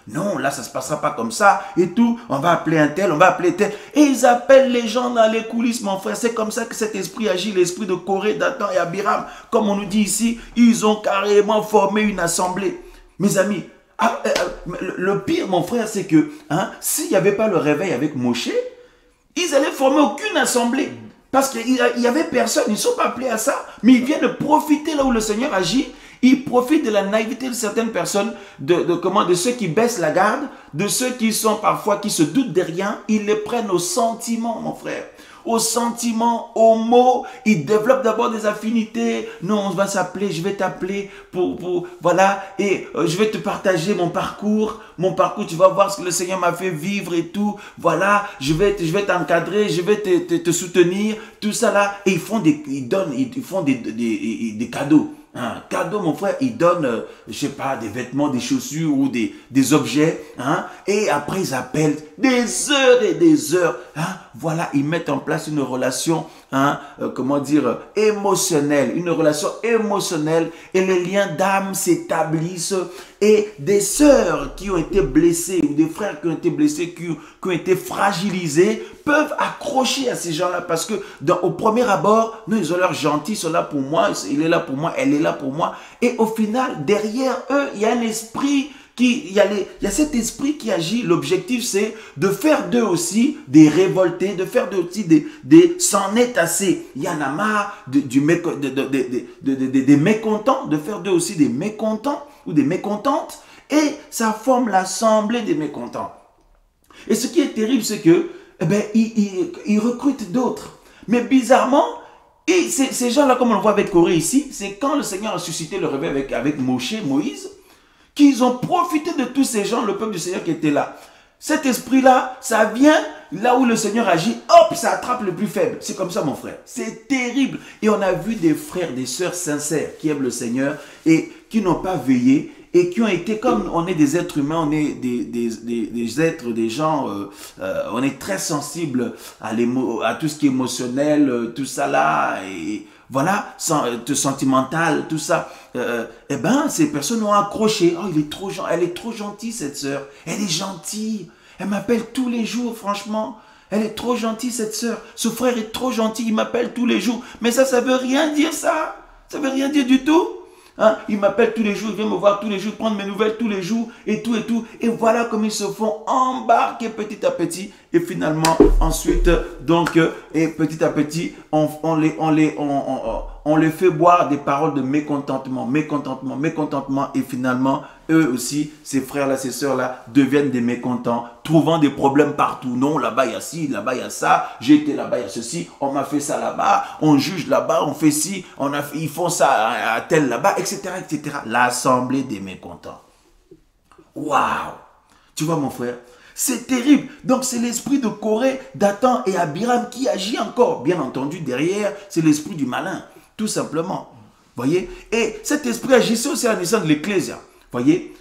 Non, là, ça ne se passera pas comme ça et tout. On va appeler un tel, on va appeler tel. Et ils appellent les gens dans les coulisses, mon frère. C'est comme ça que cet esprit agit, l'esprit de Corée, Dathan et Abiram. Comme on nous dit ici, ils ont carrément formé une assemblée. Mes amis, le pire, mon frère, c'est que s'il n'y avait pas le réveil avec Moshe, ils n'allaient former aucune assemblée. Parce qu'il n'y avait personne, ils ne sont pas appelés à ça. Mais ils viennent profiter là où le Seigneur agit. Ils profitent de la naïveté de certaines personnes, de ceux qui baissent la garde, de ceux qui sont parfois, qui se doutent de rien. Ils les prennent au sentiment, mon frère. Au sentiment, aux mots. Ils développent d'abord des affinités. Non, on va s'appeler, je vais t'appeler voilà, et je vais te partager mon parcours. Tu vas voir ce que le Seigneur m'a fait vivre et tout. Voilà, je vais t'encadrer, je vais te soutenir, tout ça là. Et ils font des cadeaux. Un cadeau, mon frère, il donne, je sais pas, des vêtements, des chaussures ou des objets, et après ils appellent des heures et des heures, voilà, ils mettent en place une relation, émotionnelle, et les liens d'âme s'établissent, et des sœurs qui ont été blessées, ou des frères qui ont été blessés, qui ont été fragilisés, peuvent accrocher à ces gens-là, parce que au premier abord, non, ils ont l'air gentils, ils sont là pour moi, il est là pour moi, elle est là pour moi, et au final, derrière eux, il y a un esprit il y a cet esprit qui agit. L'objectif, c'est de faire d'eux aussi des révoltés, de faire d'eux aussi des c'en est assez. Il y en a marre des mécontents, de faire d'eux aussi des mécontents ou des mécontentes. Et ça forme l'assemblée des mécontents. Et ce qui est terrible, c'est que, ils recrutent d'autres. Mais bizarrement, et ces gens-là, comme on le voit avec Corée ici, c'est quand le Seigneur a suscité le réveil avec Moïse, qu'ils ont profité de tous ces gens, le peuple du Seigneur qui était là. Cet esprit-là, ça vient là où le Seigneur agit, hop, ça attrape le plus faible. C'est comme ça, mon frère. C'est terrible. Et on a vu des frères, des sœurs sincères qui aiment le Seigneur et qui n'ont pas veillé et qui ont été, comme on est des êtres humains, on est des êtres, des gens, on est très sensibles à tout ce qui est émotionnel, tout ça là, et voilà, sentimental, tout ça. Ces personnes ont accroché. Oh, elle est trop gentille, cette sœur. Elle est gentille. Elle m'appelle tous les jours, franchement. Elle est trop gentille, cette sœur. Ce frère est trop gentil, il m'appelle tous les jours. Mais ça veut rien dire, ça. Ça veut rien dire du tout. Hein? Il m'appelle tous les jours, il vient me voir tous les jours, prendre mes nouvelles tous les jours, et tout, et tout. Et voilà comme ils se font embarquer petit à petit. Et finalement, ensuite, donc, et petit à petit, on les fait boire des paroles de mécontentement, et finalement, eux aussi, ces frères-là, ces sœurs-là, deviennent des mécontents, trouvant des problèmes partout. Non, là-bas, il y a ci, là-bas, il y a ça, j'ai été là-bas, il y a ceci, on m'a fait ça là-bas, on juge là-bas, on fait ci, ils font ça à tel là-bas, etc., etc. L'assemblée des mécontents. Waouh! Tu vois, mon frère? C'est terrible. Donc, c'est l'esprit de Corée, Dathan et Abiram qui agit encore. Bien entendu, derrière, c'est l'esprit du malin, tout simplement. Voyez? Et cet esprit agissait aussi à la naissance de l'Ecclésia. Voyez?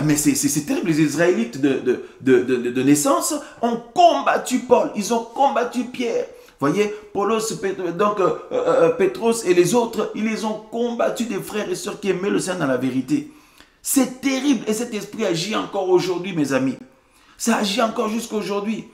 Mais c'est terrible. Les Israélites de naissance ont combattu Paul. Ils ont combattu Pierre. Voyez? Pétros et les autres, ils les ont combattus, des frères et sœurs qui aimaient le Seigneur dans la vérité. C'est terrible. Et cet esprit agit encore aujourd'hui, mes amis. Ça agit encore jusqu'à aujourd'hui.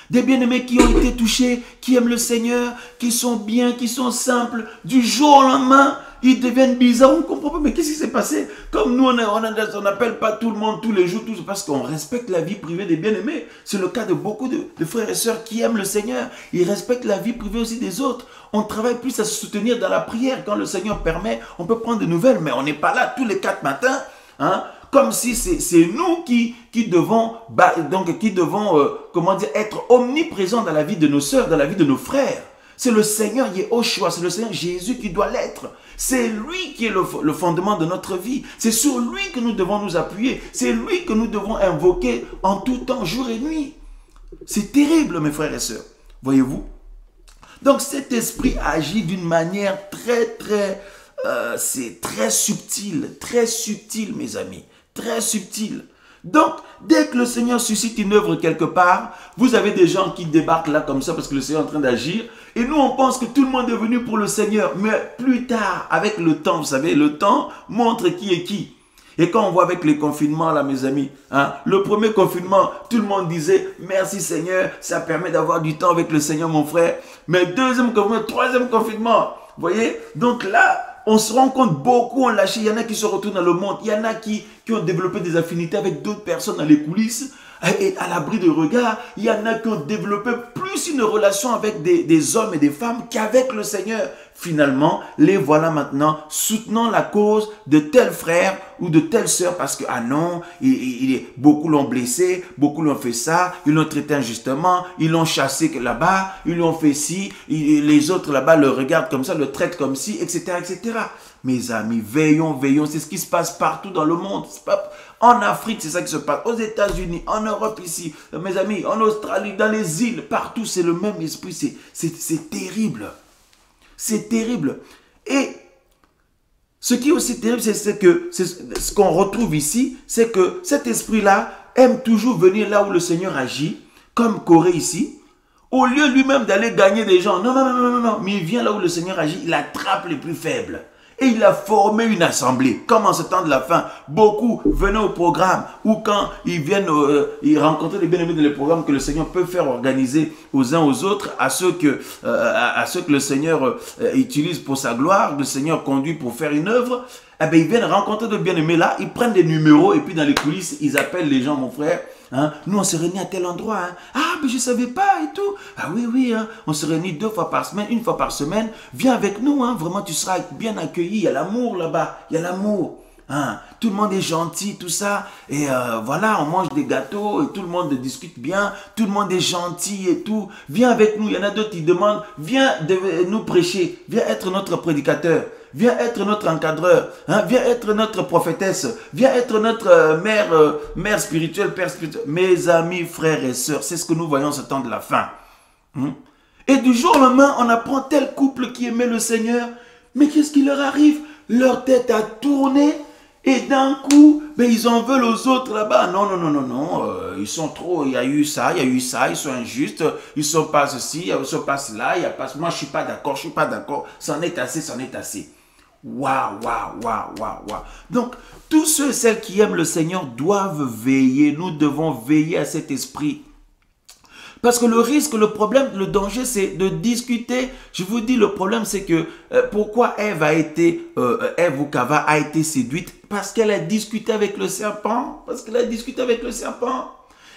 Des bien-aimés qui ont été touchés, qui aiment le Seigneur, qui sont bien, qui sont simples. Du jour au lendemain, ils deviennent bizarres. On ne comprend pas, mais qu'est-ce qui s'est passé? Comme nous, on n'appelle pas tout le monde tous les jours, parce qu'on respecte la vie privée des bien-aimés. C'est le cas de beaucoup de frères et sœurs qui aiment le Seigneur. Ils respectent la vie privée aussi des autres. On travaille plus à se soutenir dans la prière. Quand le Seigneur permet, on peut prendre des nouvelles, mais on n'est pas là tous les 4 matins, hein? Comme si c'est nous qui devons, être omniprésents dans la vie de nos sœurs, dans la vie de nos frères. C'est le Seigneur Yehoshua, c'est le Seigneur Jésus qui doit l'être. C'est lui qui est le fondement de notre vie. C'est sur lui que nous devons nous appuyer. C'est lui que nous devons invoquer en tout temps, jour et nuit. C'est terrible, mes frères et sœurs. Voyez-vous? Donc cet esprit agit d'une manière c'est très subtil, mes amis. Très subtil. Donc, dès que le Seigneur suscite une œuvre quelque part, vous avez des gens qui débarquent là comme ça parce que le Seigneur est en train d'agir. Et nous, on pense que tout le monde est venu pour le Seigneur. Mais plus tard, avec le temps, vous savez, le temps montre qui est qui. Et quand on voit avec les confinements là, mes amis, hein, le premier confinement, tout le monde disait « Merci Seigneur, ça permet d'avoir du temps avec le Seigneur, mon frère. » Mais deuxième confinement, troisième confinement, vous voyez? Donc là, on se rend compte, beaucoup ont lâché. Il y en a qui se retournent dans le monde. Il y en a qui ont développé des affinités avec d'autres personnes dans les coulisses, et à l'abri de regard. Il y en a qui ont développé plus une relation avec des hommes et des femmes qu'avec le Seigneur. Finalement, les voilà maintenant soutenant la cause de tel frère ou de telle sœur parce que, ah non, beaucoup l'ont blessé, beaucoup l'ont fait ça, ils l'ont traité injustement, ils l'ont chassé là-bas, ils l'ont fait ci, les autres là-bas le regardent comme ça, le traitent comme ci, etc., etc. Mes amis, veillons, c'est ce qui se passe partout dans le monde. En Afrique, c'est ça qui se passe. Aux États-Unis, en Europe ici, mes amis, en Australie, dans les îles, partout, c'est le même esprit. C'est terrible. C'est terrible. Et ce qui est aussi terrible, c'est que ce qu'on retrouve ici, c'est que cet esprit-là aime toujours venir là où le Seigneur agit, comme Corée ici, au lieu lui-même d'aller gagner des gens. Non, mais il vient là où le Seigneur agit, il attrape les plus faibles. Et il a formé une assemblée. Comme en ce temps de la fin, beaucoup venaient au programme ou quand ils viennent, ils rencontraient les bien-aimés dans les programmes que le Seigneur peut faire organiser aux uns aux autres, à ceux que le Seigneur utilise pour sa gloire, le Seigneur conduit pour faire une œuvre. Eh bien, ils viennent rencontrer de bien-aimés là, ils prennent des numéros et puis dans les coulisses, ils appellent les gens, mon frère. Hein, nous, on se réunit à tel endroit. Hein. Ah, mais je ne savais pas et tout. Ah oui, oui, hein, on se réunit 2 fois par semaine, 1 fois par semaine. Viens avec nous, hein, vraiment, tu seras bien accueilli. Il y a l'amour là-bas, il y a l'amour. Hein. Tout le monde est gentil, tout ça. Et voilà, on mange des gâteaux et tout le monde discute bien. Tout le monde est gentil et tout. Viens avec nous. Il y en a d'autres qui demandent, viens nous prêcher. Viens être notre prédicateur. Viens être notre encadreur, hein? Viens être notre prophétesse, viens être notre mère spirituelle, père spirituel. Mes amis, frères et sœurs, c'est ce que nous voyons ce temps de la fin. Et du jour au lendemain, on apprend tel couple qui aimait le Seigneur, mais qu'est-ce qui leur arrive? Leur tête a tourné et d'un coup, ben, ils en veulent aux autres là-bas. Non, non, non, non, non, ils sont trop, il y a eu ça, ils sont injustes, ils sont pas ceci, ils sont pas cela, il y a pas, moi je suis pas d'accord, c'en est assez, c'en est assez. Waouh, waouh, waouh, waouh, waouh. Donc, tous ceux et celles qui aiment le Seigneur doivent veiller. Nous devons veiller à cet esprit. Parce que le risque, le problème, le danger, c'est de discuter. Je vous dis, le problème, c'est que pourquoi Ève ou Cava a été séduite? Parce qu'elle a discuté avec le serpent.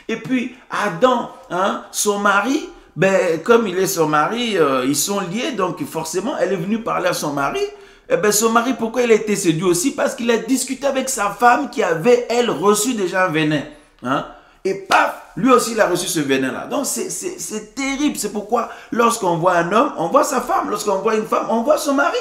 Et puis, Adam, hein, son mari, ben, comme il est son mari, ils sont liés. Donc, forcément, elle est venue parler à son mari. Eh bien, son mari, pourquoi il a été séduit aussi? Parce qu'il a discuté avec sa femme qui avait, elle, reçu déjà un venin. Hein? Et paf, lui aussi, il a reçu ce venin-là. Donc, c'est terrible. C'est pourquoi, lorsqu'on voit un homme, on voit sa femme. Lorsqu'on voit une femme, on voit son mari.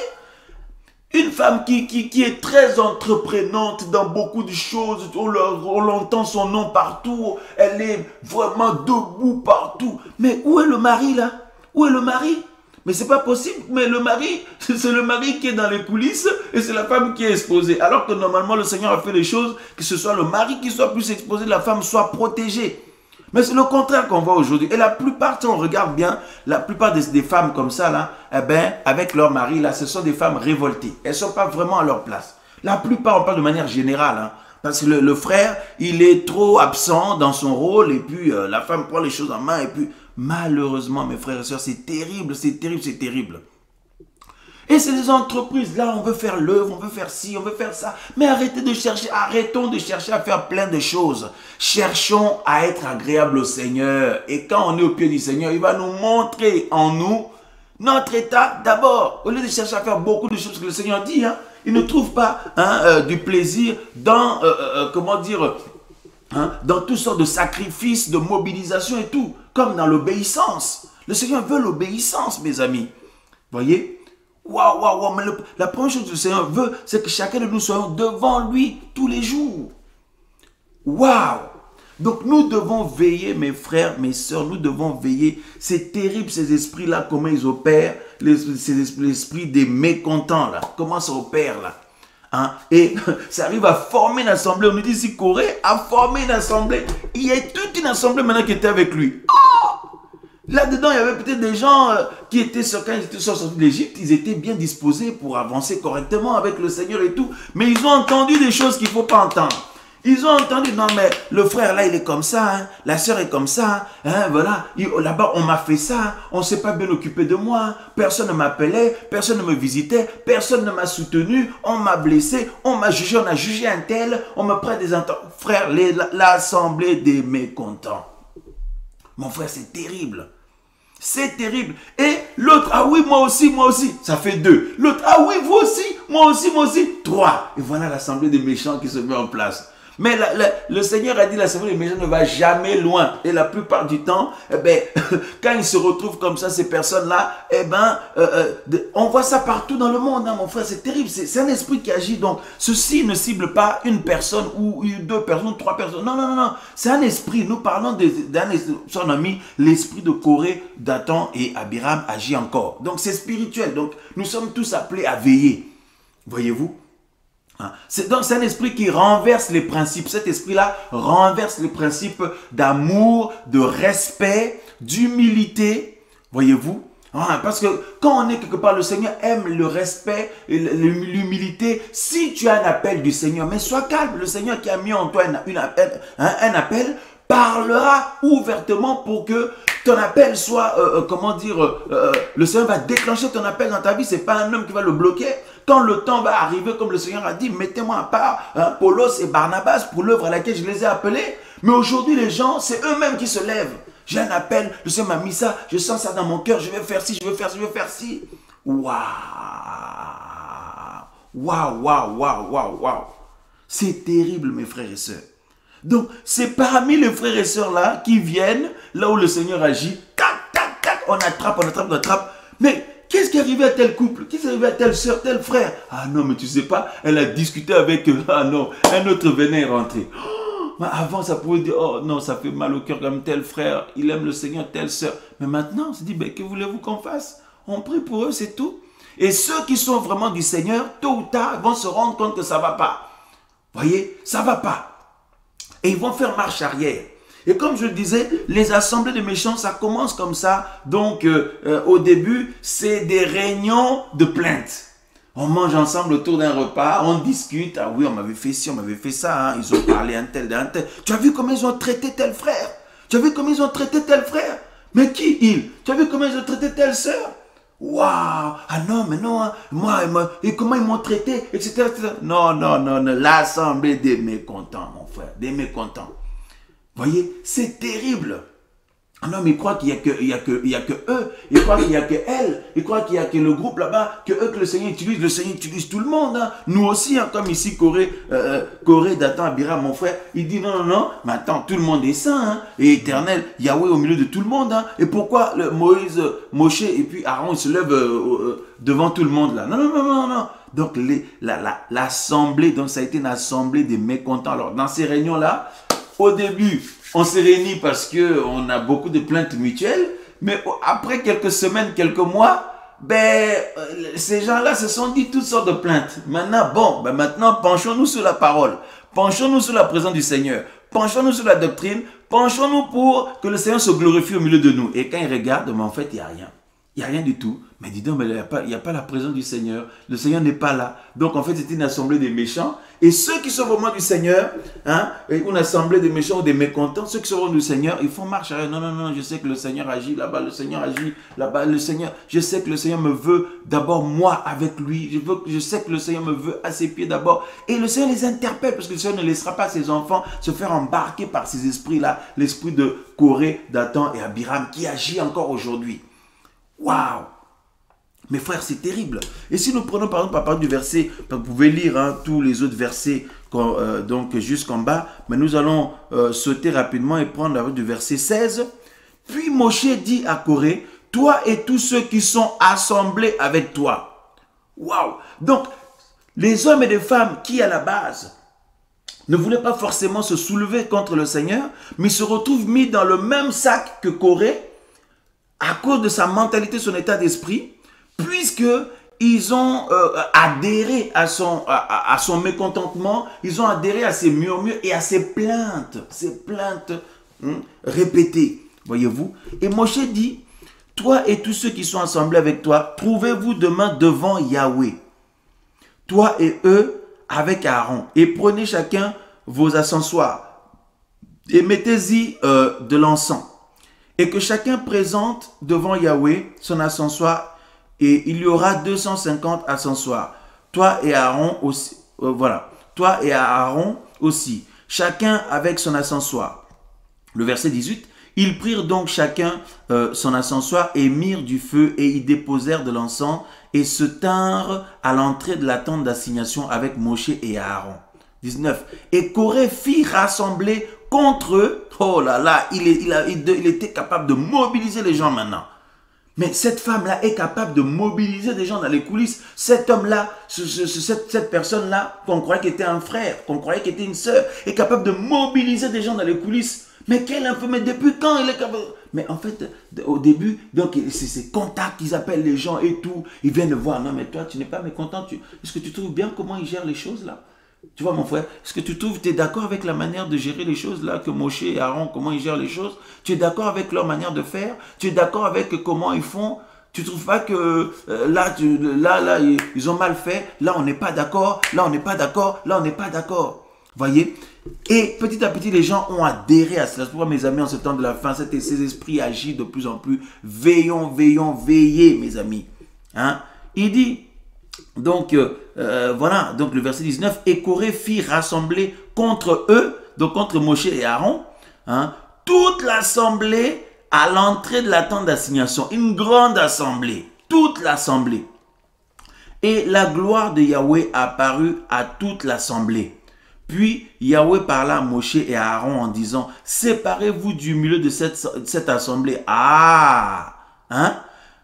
Une femme qui est très entreprenante dans beaucoup de choses. On l'entend son nom partout. Elle est vraiment debout partout. Mais où est le mari, là? Où est le mari? Mais c'est pas possible, mais le mari, c'est le mari qui est dans les coulisses et c'est la femme qui est exposée. Alors que normalement le Seigneur a fait les choses, que ce soit le mari qui soit plus exposé, la femme soit protégée. Mais c'est le contraire qu'on voit aujourd'hui. Et la plupart, si on regarde bien, la plupart des femmes comme ça, là, eh ben, avec leur mari, là, ce sont des femmes révoltées. Elles ne sont pas vraiment à leur place. La plupart, on parle de manière générale, hein. Parce que le frère, il est trop absent dans son rôle et puis la femme prend les choses en main et puis malheureusement, mes frères et sœurs, c'est terrible, c'est terrible, c'est terrible. Et c'est des entreprises, là, on veut faire l'œuvre, on veut faire ci, on veut faire ça. Mais arrêtons de chercher à faire plein de choses. Cherchons à être agréables au Seigneur. Et quand on est au pied du Seigneur, il va nous montrer en nous notre état d'abord. Au lieu de chercher à faire beaucoup de choses que le Seigneur dit, hein, il ne trouve pas du plaisir dans, dans toutes sortes de sacrifices, de mobilisation et tout, comme dans l'obéissance. Le Seigneur veut l'obéissance, mes amis. Voyez? Waouh, waouh, waouh. Mais la première chose que le Seigneur veut, c'est que chacun de nous soyons devant lui tous les jours. Waouh! Donc nous devons veiller, mes frères, mes sœurs, nous devons veiller. C'est terrible ces esprits-là, comment ils opèrent, l'esprit des mécontents, là. Comment ça opère, là? Hein? Et ça arrive à former une assemblée. On nous dit ici, Corée a formé une assemblée. Il y a toute une assemblée maintenant qui était avec lui. Oh! Là-dedans, il y avait peut-être des gens qui étaient quand ils étaient sortis d'Égypte, ils étaient bien disposés pour avancer correctement avec le Seigneur et tout. Mais ils ont entendu des choses qu'il ne faut pas entendre. Ils ont entendu, non mais le frère là il est comme ça, hein, la soeur est comme ça, hein, voilà, là-bas on m'a fait ça, on ne s'est pas bien occupé de moi, personne ne m'appelait, personne ne me visitait, personne ne m'a soutenu, on m'a blessé, on a jugé un tel, on me prend des ententes. Frère, l'assemblée des mécontents. Mon frère, c'est terrible. C'est terrible. Et l'autre, ah oui, moi aussi, ça fait 2. L'autre, ah oui, vous aussi, moi aussi, 3. Et voilà l'assemblée des méchants qui se met en place. Mais le Seigneur a dit l'assemblée des méchants ne va jamais loin. Et la plupart du temps, eh ben, quand ils se retrouvent comme ça, ces personnes-là, eh ben, on voit ça partout dans le monde, hein, mon frère, c'est terrible. C'est un esprit qui agit. Donc, ceci ne cible pas une personne ou 2 personnes, 3 personnes. Non, non, non, non. C'est un esprit. Nous parlons d'un esprit. On a mis l'esprit de Corée, Dathan et Abiram agit encore. Donc, c'est spirituel. Donc, nous sommes tous appelés à veiller. Voyez-vous? Donc c'est un esprit qui renverse les principes. Cet esprit-là renverse les principes d'amour, de respect, d'humilité. Voyez-vous? Ah, parce que quand on est quelque part, le Seigneur aime le respect, l'humilité. Si tu as un appel du Seigneur, mais sois calme. Le Seigneur qui a mis en toi un appel parlera ouvertement pour que ton appel soit, comment dire, le Seigneur va déclencher ton appel dans ta vie. Ce n'est pas un homme qui va le bloquer. Quand le temps va arriver, comme le Seigneur a dit, mettez-moi à part Paulos et Barnabas pour l'œuvre à laquelle je les ai appelés. Mais aujourd'hui, les gens, c'est eux-mêmes qui se lèvent. J'ai un appel, le Seigneur m'a mis ça, je sens ça dans mon cœur, je vais faire ci, je vais faire ci, je vais faire ci. Waouh! Waouh, waouh, waouh, waouh, waouh! C'est terrible, mes frères et sœurs. Donc, c'est parmi les frères et sœurs là qui viennent, là où le Seigneur agit, tac, tac, tac, on attrape, on attrape, on attrape. Mais qu'est-ce qui est arrivé à tel couple? Qu'est-ce qui est arrivé à telle sœur, tel frère? Ah non, mais tu sais pas, elle a discuté avec eux. Ah non, un autre venait rentrer. Avant, ça pouvait dire, oh non, ça fait mal au cœur comme tel frère, il aime le Seigneur, telle sœur. Mais maintenant, on se dit, ben, que voulez-vous qu'on fasse? On prie pour eux, c'est tout. Et ceux qui sont vraiment du Seigneur, tôt ou tard, vont se rendre compte que ça ne va pas. Voyez, ça ne va pas. Et ils vont faire marche arrière. Et comme je le disais, les assemblées de méchants, ça commence comme ça. Donc, au début, c'est des réunions de plaintes. On mange ensemble autour d'un repas, on discute. Ah oui, on m'avait fait ci, on m'avait fait ça. Hein. Ils ont parlé d'un tel. Tu as vu comment ils ont traité tel frère? Tu as vu comment ils ont traité tel frère? Mais qui il? Tu as vu comment ils ont traité telle sœur? Waouh! Ah non, mais non, hein. Moi, et comment ils m'ont traité, etc., etc. Non, non, non, non. L'assemblée des mécontents, mon frère, des mécontents. Voyez, c'est terrible. Non, mais ils croient qu'il n'y a que eux, ils croient qu'il n'y a que elle, ils croient qu'il n'y a que le groupe là-bas, que eux que le Seigneur utilise tout le monde. Hein. Nous aussi, hein, comme ici, Corée, Dathan, Abiram, mon frère, il dit non, non, non, mais attends, tout le monde est saint, hein, et éternel, Yahweh au milieu de tout le monde. Hein. Et pourquoi Moshe et puis Aaron, ils se lèvent devant tout le monde là? Non, non, non, non, non. Donc, l'assemblée, donc ça a été une assemblée des mécontents. Alors, dans ces réunions-là, au début, on s'est réunis parce qu'on a beaucoup de plaintes mutuelles, mais après quelques semaines, quelques mois, ben, ces gens-là se sont dit toutes sortes de plaintes. Maintenant, bon, ben maintenant, penchons-nous sur la parole, penchons-nous sur la présence du Seigneur, penchons-nous sur la doctrine, penchons-nous pour que le Seigneur se glorifie au milieu de nous. Et quand ils regardent, mais en fait, il n'y a rien. Il n'y a rien du tout. Mais dis donc, mais il n'y a pas la présence du Seigneur. Le Seigneur n'est pas là. Donc, en fait, c'est une assemblée des méchants. Et ceux qui sont vraiment du Seigneur, hein, une assemblée des méchants ou des mécontents, ceux qui sont vraiment du Seigneur, ils font marche arrière. Non, non, non, je sais que le Seigneur agit là-bas, le Seigneur agit là-bas, le Seigneur, je sais que le Seigneur me veut d'abord moi avec lui. Je sais que le Seigneur me veut à ses pieds d'abord. Et le Seigneur les interpelle parce que le Seigneur ne laissera pas ses enfants se faire embarquer par ces esprits-là. L'esprit de Corée, Dathan et Abiram qui agit encore aujourd'hui. Waouh! Mes frères, c'est terrible. Et si nous prenons par exemple à partir du verset, vous pouvez lire hein, tous les autres versets donc jusqu'en bas, mais nous allons sauter rapidement et prendre la du verset 16. Puis Moshe dit à Corée, toi et tous ceux qui sont assemblés avec toi. Waouh! Donc, les hommes et les femmes qui à la base ne voulaient pas forcément se soulever contre le Seigneur, mais se retrouvent mis dans le même sac que Corée à cause de sa mentalité, son état d'esprit, puisqu'ils ont adhéré à son mécontentement, ils ont adhéré à ses murmures et à ses plaintes répétées, voyez-vous. Et Moshe dit, toi et tous ceux qui sont assemblés avec toi, trouvez-vous demain devant Yahweh, toi et eux avec Aaron, et prenez chacun vos ascensoirs, et mettez-y de l'encens, et que chacun présente devant Yahweh son ascensoir, et il y aura 250 ascensoirs. Toi et Aaron aussi. Voilà. Toi et Aaron aussi. Chacun avec son ascensoir. Le verset 18. Ils prirent donc chacun son ascensoir et mirent du feu et y déposèrent de l'encens et se tinrent à l'entrée de la tente d'assignation avec Moshe et Aaron. 19. Et Corée fit rassembler contre eux. Oh là là, il était capable de mobiliser les gens maintenant. Mais cette femme-là est capable de mobiliser des gens dans les coulisses. Cet homme-là, cette personne-là, qu'on croyait qu'il était un frère, qu'on croyait qu'il était une sœur, est capable de mobiliser des gens dans les coulisses. Mais quel un peu, mais depuis quand il est capable? Mais en fait, au début, donc c'est ces contacts, ils appellent les gens et tout. Ils viennent le voir. Non, mais toi, tu n'es pas mécontent. Est-ce que tu trouves bien comment ils gèrent les choses là? Tu vois mon frère, est-ce que tu es d'accord avec la manière de gérer les choses là, que Moshe et Aaron, comment ils gèrent les choses? Tu es d'accord avec leur manière de faire? Tu es d'accord avec comment ils font? Tu ne trouves pas que là, ils ont mal fait, là, on n'est pas d'accord, là, on n'est pas d'accord, là, on n'est pas d'accord. Voyez? Et petit à petit, les gens ont adhéré à cela. C'est pourquoi, mes amis, en ce temps de la fin, ces esprits agissent de plus en plus. Veillons, veillons, veillez, mes amis. Hein? Il dit, donc, voilà, donc le verset 19, et Corée fit rassembler contre eux, donc contre Moïse et Aaron, hein, toute l'assemblée à l'entrée de la tente d'assignation, une grande assemblée, toute l'assemblée. Et la gloire de Yahweh apparut à toute l'assemblée. Puis Yahweh parla à Moïse et à Aaron en disant, séparez-vous du milieu de cette assemblée. Ah, hein?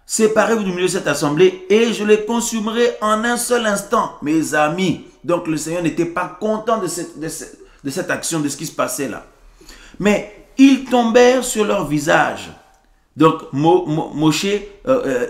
Séparez-vous du milieu de cette assemblée et je les consumerai en un seul instant, mes amis. Donc le Seigneur n'était pas content de cette action, de ce qui se passait là. Mais ils tombèrent sur leur visage. Donc Moïse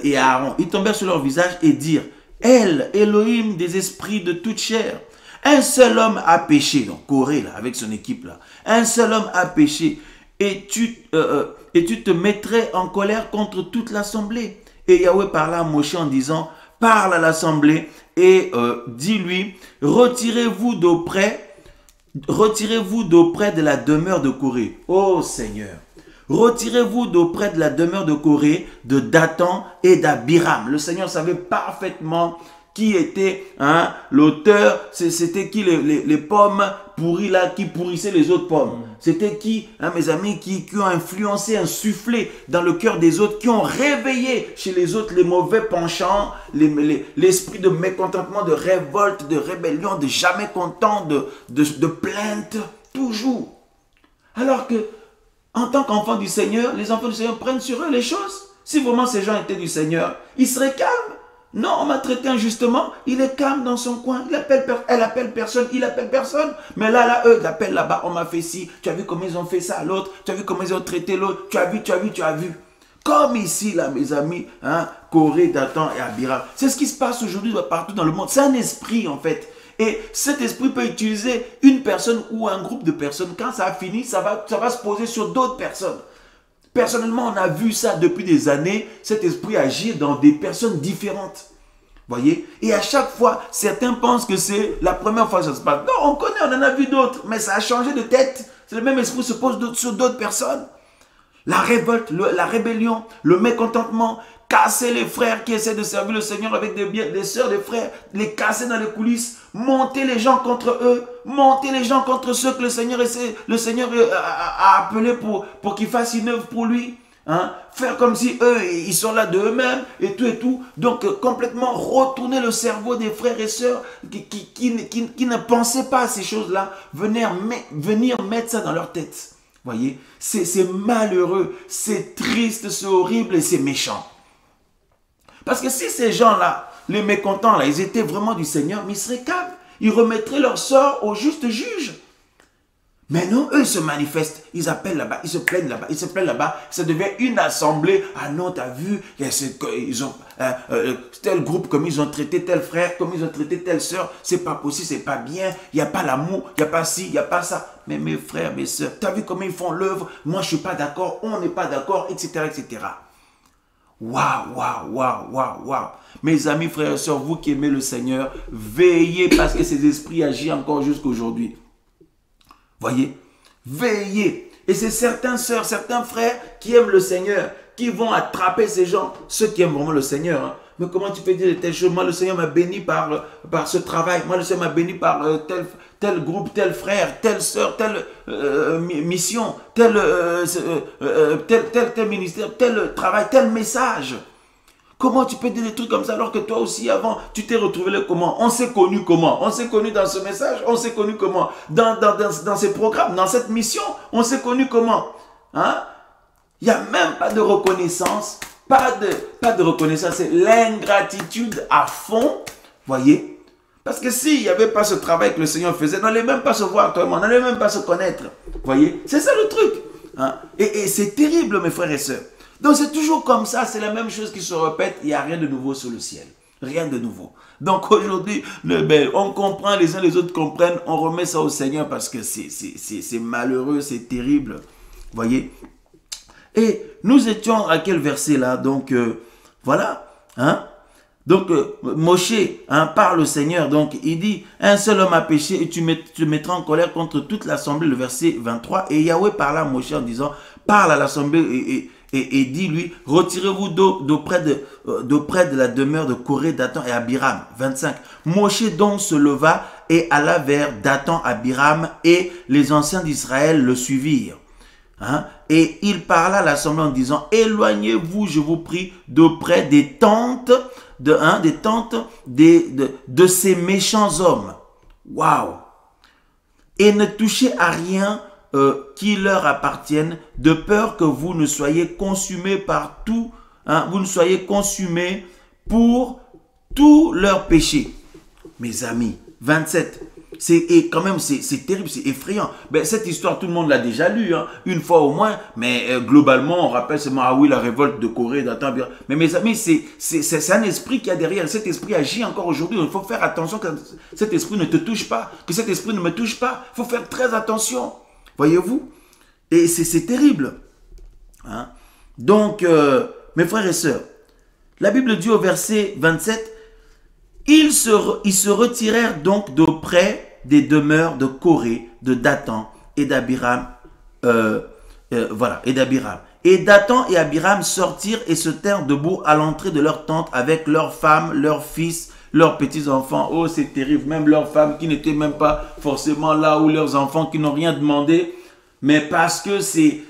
et Aaron, ils tombèrent sur leur visage et dirent, El, Elohim des esprits de toute chair, un seul homme a péché. Donc Corée là, avec son équipe là, un seul homme a péché et tu te mettrais en colère contre toute l'assemblée. Et Yahweh parla à Moïse en disant, parle à l'assemblée et dis-lui, retirez-vous d'auprès de la demeure de Corée. Ô Seigneur, retirez-vous d'auprès de la demeure de Corée, de Dathan et d'Abiram. Le Seigneur savait parfaitement qui était l'auteur, c'était qui les pommes pourries là, qui pourrissaient les autres pommes. C'était qui, mes amis, qui ont influencé, insufflé dans le cœur des autres, qui ont réveillé chez les autres les mauvais penchants, l'esprit de mécontentement, de révolte, de rébellion, de jamais content, de plainte, toujours. Alors que, en tant qu'enfants du Seigneur, les enfants du Seigneur prennent sur eux les choses. Si vraiment ces gens étaient du Seigneur, ils seraient calmes. Non, on m'a traité injustement, il est calme dans son coin, elle appelle personne, il appelle personne. Mais là, eux, ils appellent là-bas, on m'a fait ci, tu as vu comment ils ont fait ça à l'autre, tu as vu comment ils ont traité l'autre, tu as vu. Comme ici, là, mes amis, Corée, Dathan et Abiram. C'est ce qui se passe aujourd'hui partout dans le monde. C'est un esprit, en fait. Et cet esprit peut utiliser une personne ou un groupe de personnes. Quand ça a fini, ça va se poser sur d'autres personnes. Personnellement, on a vu ça depuis des années, cet esprit agir dans des personnes différentes. Voyez? Et à chaque fois, certains pensent que c'est la première fois que ça se passe. Non, on connaît, on en a vu d'autres, mais ça a changé de tête. C'est le même esprit qui se pose sur d'autres personnes. La révolte, la rébellion, le mécontentement, casser les frères qui essaient de servir le Seigneur avec des sœurs, des frères, les casser dans les coulisses, monter les gens contre eux, monter les gens contre ceux que le Seigneur a appelés pour qu'ils fassent une œuvre pour lui. Faire comme si eux, ils sont là de eux-mêmes et tout. Donc, complètement retourner le cerveau des frères et sœurs qui ne pensaient pas à ces choses-là, venir mettre ça dans leur tête. Voyez, c'est malheureux, c'est triste, c'est horrible et c'est méchant. Parce que si ces gens-là, les mécontents, là, ils étaient vraiment du Seigneur, mais ils seraient calmes. Ils remettraient leur sort au juste juge. Mais non, eux, ils se manifestent. Ils appellent là-bas, ils se plaignent là-bas, ils se plaignent là-bas. Ça devient une assemblée. Ah non, t'as vu, ils ont tel groupe, comme ils ont traité tel frère, comme ils ont traité telle sœur. C'est pas possible, c'est pas bien. Il n'y a pas l'amour, il n'y a pas ci, il n'y a pas ça. Mais mes frères, mes sœurs, t'as vu comment ils font l'œuvre? Moi, je ne suis pas d'accord, on n'est pas d'accord, etc., etc. Waouh, waouh, waouh, waouh, waouh. Mes amis, frères et sœurs, vous qui aimez le Seigneur, veillez parce que ces esprits agissent encore jusqu'à aujourd'hui. Voyez, veillez. Et c'est certains sœurs, certains frères qui aiment le Seigneur, qui vont attraper ces gens, ceux qui aiment vraiment le Seigneur. Mais comment tu peux dire telle chose? Moi, le Seigneur m'a béni par ce travail. Moi, le Seigneur m'a béni par tel groupe, tel frère, telle sœur, telle mission, tel ministère, tel travail, tel message. Comment tu peux dire des trucs comme ça alors que toi aussi avant, tu t'es retrouvé là comment? On s'est connu comment? On s'est connu dans ce message? On s'est connu comment? Dans ces programmes, dans cette mission, on s'est connu comment? Il n'y a même pas de reconnaissance. Pas de reconnaissance. C'est l'ingratitude à fond. Voyez? Parce que s'il n'y avait pas ce travail que le Seigneur faisait, on n'allait même pas se voir toi et moi. On n'allait même pas se connaître. Voyez? C'est ça le truc. Et c'est terrible, mes frères et sœurs. Donc c'est toujours comme ça, c'est la même chose qui se répète, il n'y a rien de nouveau sous le ciel. Rien de nouveau. Donc aujourd'hui, on comprend, les uns les autres comprennent, on remet ça au Seigneur parce que c'est malheureux, c'est terrible. Voyez? Et nous étions à quel verset là? Donc Voilà. Hein? Donc, Moshe, hein, par le Seigneur, donc il dit, un seul homme a péché et tu te mettras en colère contre toute l'assemblée, le verset 23. Et Yahweh parla à Moshe en disant, parle à l'assemblée et dis-lui, retirez-vous d'auprès de la demeure de Coré, Dathan et Abiram. 25. Moshe donc se leva et alla vers Dathan, Abiram, et les anciens d'Israël le suivirent. Hein? Et il parla à l'assemblée en disant, éloignez-vous, je vous prie, d'auprès des tentes, de ces méchants hommes. Waouh! Et ne touchez à rien qui leur appartienne, de peur que vous ne soyez consumés par tout, hein, vous ne soyez consumés pour tous leurs péchés. Mes amis, 27. Et quand même, c'est terrible, c'est effrayant. Ben, cette histoire, tout le monde l'a déjà lu, hein, une fois au moins, mais globalement, on rappelle seulement, ah oui, la révolte de Corée, Dathan. Mais mes amis, c'est un esprit qui a derrière. Cet esprit agit encore aujourd'hui. Il faut faire attention que cet esprit ne te touche pas, que cet esprit ne me touche pas. Il faut faire très attention. Voyez-vous? Et c'est terrible. Hein? Donc, mes frères et sœurs, la Bible dit au verset 27, ils se retirèrent donc d'auprès des demeures de Coré, de Dathan et d'Abiram. Voilà, et d'Abiram. Et Dathan et Abiram sortirent et se tinrent debout à l'entrée de leur tente avec leurs femmes, leurs fils, leurs petits-enfants. Oh, c'est terrible. Même leurs femmes qui n'étaient même pas forcément là, ou leurs enfants qui n'ont rien demandé. Mais parce que c'est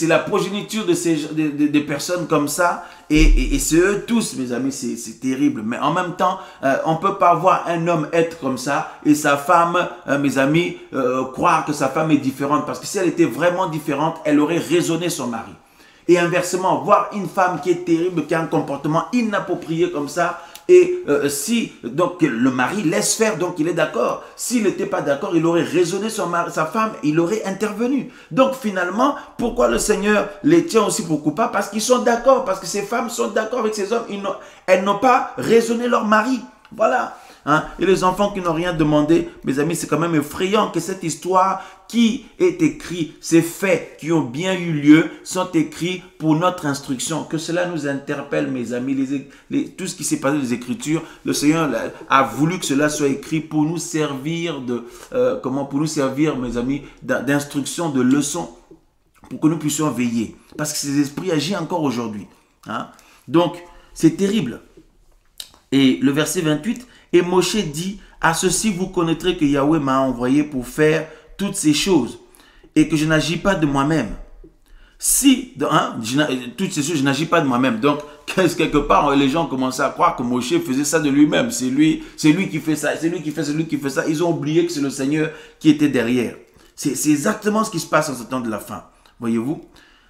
la progéniture de des personnes comme ça. Et c'est eux tous, mes amis, c'est terrible. Mais en même temps, on ne peut pas voir un homme être comme ça et sa femme, mes amis, croire que sa femme est différente. Parce que si elle était vraiment différente, elle aurait raisonné son mari. Et inversement, voir une femme qui est terrible, qui a un comportement inapproprié comme ça, et si donc le mari laisse faire, donc il est d'accord. S'il n'était pas d'accord, il aurait raisonné sa femme, il aurait intervenu. Donc finalement, pourquoi le Seigneur les tient aussi pour coupables? Parce qu'ils sont d'accord, parce que ces femmes sont d'accord avec ces hommes. Elles n'ont pas raisonné leur mari. Voilà. Hein? Et les enfants qui n'ont rien demandé, mes amis, c'est quand même effrayant que cette histoire qui est écrite, ces faits qui ont bien eu lieu, sont écrits pour notre instruction. Que cela nous interpelle, mes amis, tout ce qui s'est passé dans les Écritures, le Seigneur a voulu que cela soit écrit pour nous servir pour nous servir, mes amis, d'instruction, de leçon, pour que nous puissions veiller. Parce que ces esprits agissent encore aujourd'hui. Hein? Donc, c'est terrible. Et le verset 28, et Moshe dit, à ceci vous connaîtrez que Yahweh m'a envoyé pour faire toutes ces choses et que je n'agis pas de moi-même. Toutes ces choses, je n'agis pas de moi-même. Donc, quelque part, les gens commençaient à croire que Moshe faisait ça de lui-même. C'est lui qui fait ça, c'est lui qui fait ça. Ils ont oublié que c'est le Seigneur qui était derrière. C'est exactement ce qui se passe en ce temps de la fin. Voyez-vous?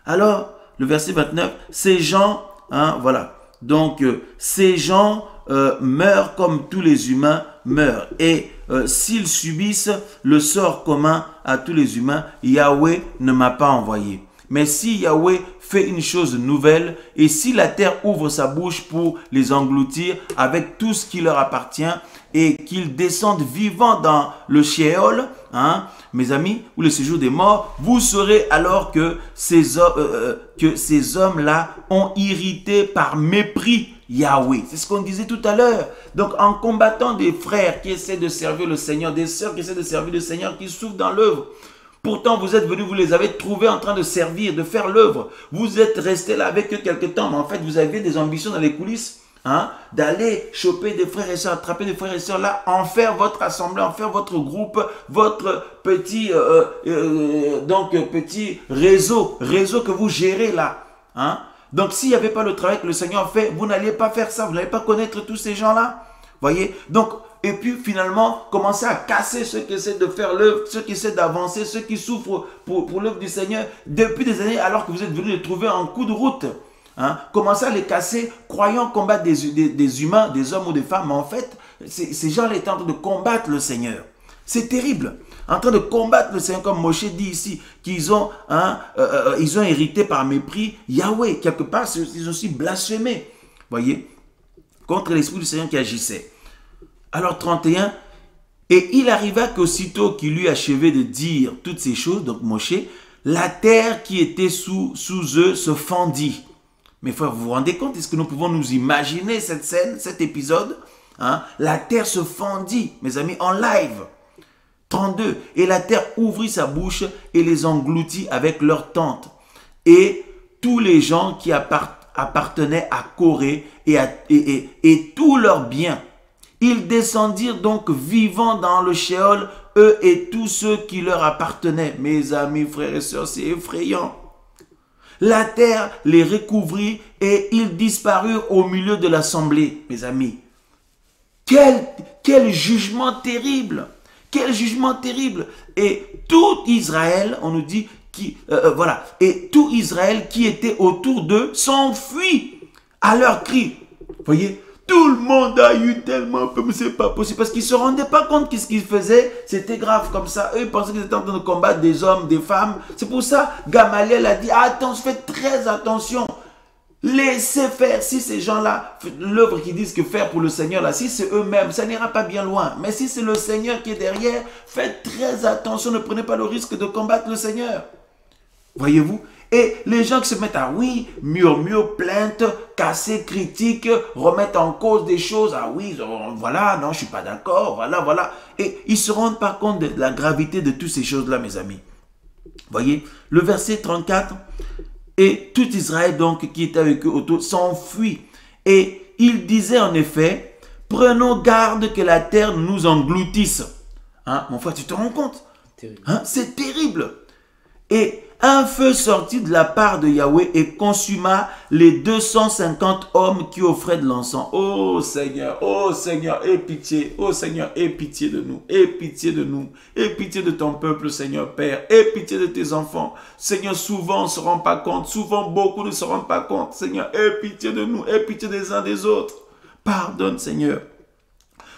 Alors, le verset 29, ces gens, hein, voilà. Donc, ces gens meurent comme tous les humains meurent. Et s'ils subissent le sort commun à tous les humains, Yahweh ne m'a pas envoyé. Mais si Yahweh fait une chose nouvelle, et si la terre ouvre sa bouche pour les engloutir avec tout ce qui leur appartient, et qu'ils descendent vivants dans le Sheol, hein, mes amis, ou le séjour des morts, vous saurez alors que ces hommes-là ont irrité par mépris Yahweh. C'est ce qu'on disait tout à l'heure. Donc, en combattant des frères qui essaient de servir le Seigneur, des sœurs qui essaient de servir le Seigneur, qui souffrent dans l'œuvre, pourtant, vous êtes venus, vous les avez trouvés en train de servir, de faire l'œuvre. Vous êtes restés là avec eux quelque temps, mais en fait, vous aviez des ambitions dans les coulisses, hein, d'aller choper des frères et sœurs, attraper des frères et sœurs là, en faire votre assemblée, en faire votre groupe, votre petit, petit réseau que vous gérez là. Hein. Donc, s'il n'y avait pas le travail que le Seigneur fait, vous n'alliez pas faire ça, vous n'allez pas connaître tous ces gens-là. Voyez? Donc, et puis finalement, commencer à casser ceux qui essaient de faire l'œuvre, ceux qui essaient d'avancer, ceux qui souffrent pour l'œuvre du Seigneur depuis des années alors que vous êtes venus les trouver en coup de route. Hein? Commencer à les casser, croyant combattre des humains, des hommes ou des femmes, mais en fait, ces gens-là étaient en train de combattre le Seigneur. C'est terrible. En train de combattre le Seigneur, comme Moshe dit ici, qu'ils ont, ils ont hérité par mépris Yahweh. Quelque part, ils ont aussi blasphémé, voyez, contre l'Esprit du Seigneur qui agissait. Alors 31, et il arriva qu'aussitôt qu'il eut achevé de dire toutes ces choses, donc Moshe, la terre qui était sous eux se fendit. Mes frères, vous vous rendez compte? Est-ce que nous pouvons nous imaginer cette scène, cet épisode? Hein? La terre se fendit, mes amis, en live. 32. Et la terre ouvrit sa bouche et les engloutit avec leurs tentes. Et tous les gens qui appartenaient à Corée et tous leurs biens. Ils descendirent donc vivants dans le Sheol, eux et tous ceux qui leur appartenaient. Mes amis, frères et sœurs, c'est effrayant. La terre les recouvrit et ils disparurent au milieu de l'assemblée, mes amis. Quel jugement terrible! Quel jugement terrible! Et tout Israël, on nous dit, voilà, et tout Israël qui était autour d'eux s'enfuit à leur cri. Vous voyez, tout le monde a eu tellement peur, mais c'est pas possible, parce qu'ils ne se rendaient pas compte que ce qu'ils faisaient, c'était grave comme ça. Eux, ils pensaient qu'ils étaient en train de combattre des hommes, des femmes. C'est pour ça, Gamaliel a dit, attention, faites très attention. Laissez faire. Si ces gens-là, l'œuvre qu'ils disent que faire pour le Seigneur, là, si c'est eux-mêmes, ça n'ira pas bien loin. Mais si c'est le Seigneur qui est derrière, faites très attention, ne prenez pas le risque de combattre le Seigneur. Voyez-vous? Et les gens qui se mettent à oui, murmure, plainte, casser, critique, remettre en cause des choses. Ah oui, voilà, non, je ne suis pas d'accord, voilà, voilà. Et ils ne se rendent pas compte de la gravité de toutes ces choses-là, mes amis. Voyez, le verset 34, et tout Israël, donc, qui était avec eux autour, s'enfuit. Et il disait en effet, prenons garde que la terre nous engloutisse. Hein, mon frère, tu te rends compte? Hein, c'est terrible. Et un feu sortit de la part de Yahweh et consuma les 250 hommes qui offraient de l'encens. Oh Seigneur, aie pitié. Oh Seigneur, aie pitié de nous. Aie pitié de nous. Aie pitié de ton peuple, Seigneur Père. Aie pitié de tes enfants. Seigneur, souvent on ne se rend pas compte. Souvent beaucoup ne se rendent pas compte. Seigneur, aie pitié de nous. Aie pitié des uns des autres. Pardonne, Seigneur.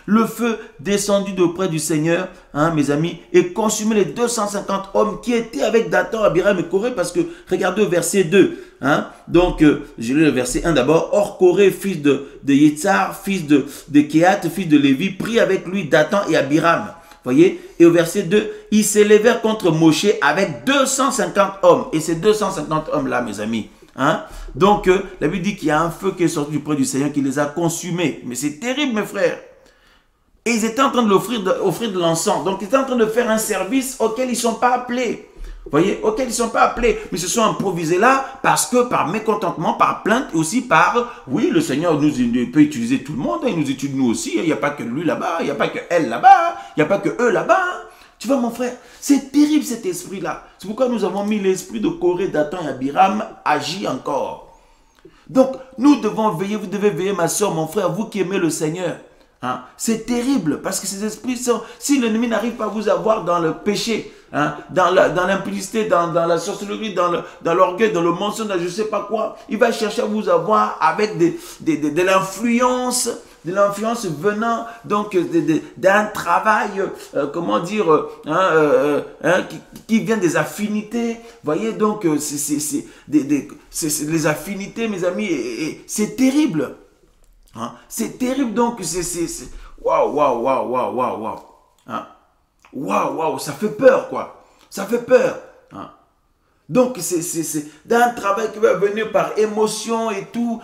Le feu descendit d'auprès du Seigneur, hein, mes amis, et consumait les 250 hommes qui étaient avec Dathan, Abiram et Corée, parce que, regardez au verset 2, hein, donc, je lis le verset 1 d'abord. Or, Corée, fils de Yetzar, fils de Kehat, fils de Lévi, prit avec lui Dathan et Abiram. Voyez, et au verset 2, ils s'élevèrent contre Moshe avec 250 hommes. Et ces 250 hommes-là, mes amis, hein, donc, la Bible dit qu'il y a un feu qui est sorti du près du Seigneur qui les a consumés. Mais c'est terrible, mes frères. Et ils étaient en train de offrir de l'encens. Donc, ils étaient en train de faire un service auquel ils ne sont pas appelés. Vous voyez, auquel ils ne sont pas appelés. Mais ils se sont improvisés là parce que par mécontentement, par plainte et aussi par, oui, le Seigneur peut utiliser tout le monde. Il nous utilise nous aussi. Il n'y a pas que lui là-bas. Il n'y a pas que elle là-bas. Il n'y a pas que eux là-bas. Tu vois, mon frère, c'est terrible cet esprit-là. C'est pourquoi nous avons mis l'esprit de Corée, Dathan et Abiram agit encore. Donc, nous devons veiller. Vous devez veiller, ma soeur, mon frère, vous qui aimez le Seigneur. Hein? C'est terrible parce que ces esprits sont, si l'ennemi n'arrive pas à vous avoir dans le péché, hein, dans l'impudicité, dans la sorcellerie, dans l'orgueil, dans le mensonge, dans je ne sais pas quoi, il va chercher à vous avoir avec de l'influence venant donc d'un travail, comment dire, qui vient des affinités. Vous voyez, donc c'est les affinités, mes amis, et c'est terrible. Hein? C'est terrible, donc c'est waouh, waouh, waouh, waouh, waouh, waouh. Hein? Waouh, waouh, ça fait peur, quoi. Ça fait peur. Hein? Donc, c'est d'un travail qui va venir par émotion et tout.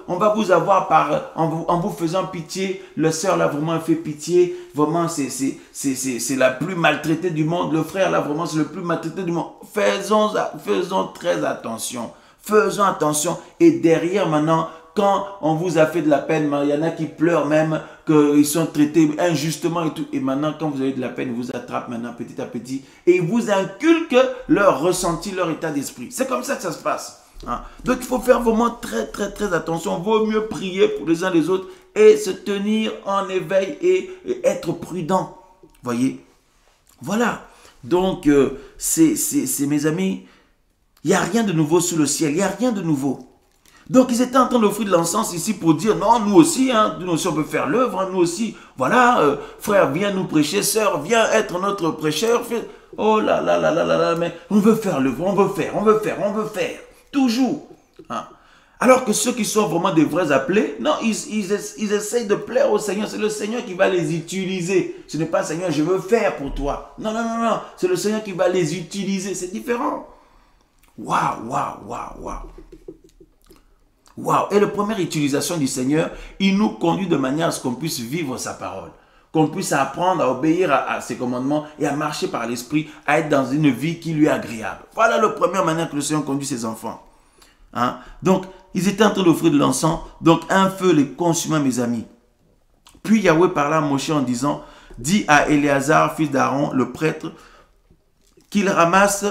On va vous avoir en vous faisant pitié. Le sœur, là, vraiment, fait pitié. Vraiment, c'est la plus maltraitée du monde. Le frère, là, vraiment, c'est le plus maltraité du monde. Faisons très attention. Faisons attention. Et derrière, maintenant, quand on vous a fait de la peine, il y en a qui pleurent même, qu'ils sont traités injustement et tout. Et maintenant, quand vous avez de la peine, ils vous attrapent maintenant petit à petit. Et ils vous inculquent leur ressenti, leur état d'esprit. C'est comme ça que ça se passe. Hein? Donc, il faut faire vraiment très, très, très attention. Il vaut mieux prier pour les uns les autres et se tenir en éveil et être prudent. Voyez? Voilà. Donc, c'est mes amis, il n'y a rien de nouveau sous le ciel. Il n'y a rien de nouveau. Donc, ils étaient en train d'offrir de l'encens ici pour dire, non, nous aussi, hein, nous aussi, on peut faire l'œuvre, hein, nous aussi. Voilà, frère, viens nous prêcher, sœur, viens être notre prêcheur. Oh là là là là là là, mais on veut faire l'œuvre, on veut faire, toujours. Hein. Alors que ceux qui sont vraiment des vrais appelés, non, ils essayent de plaire au Seigneur. C'est le Seigneur qui va les utiliser. Ce n'est pas le Seigneur, je veux faire pour toi. Non, non, non, non, c'est le Seigneur qui va les utiliser. C'est différent. Waouh, waouh, waouh, waouh. Waouh! Et la première utilisation du Seigneur, il nous conduit de manière à ce qu'on puisse vivre sa parole. Qu'on puisse apprendre à obéir à ses commandements et à marcher par l'esprit, à être dans une vie qui lui est agréable. Voilà la première manière que le Seigneur conduit ses enfants. Hein? Donc, ils étaient en train d'offrir de l'encens. Donc, un feu les consuma, mes amis. Puis Yahweh parla à Moïse en disant, dis à Éléazar, fils d'Aaron, le prêtre, qu'il ramasse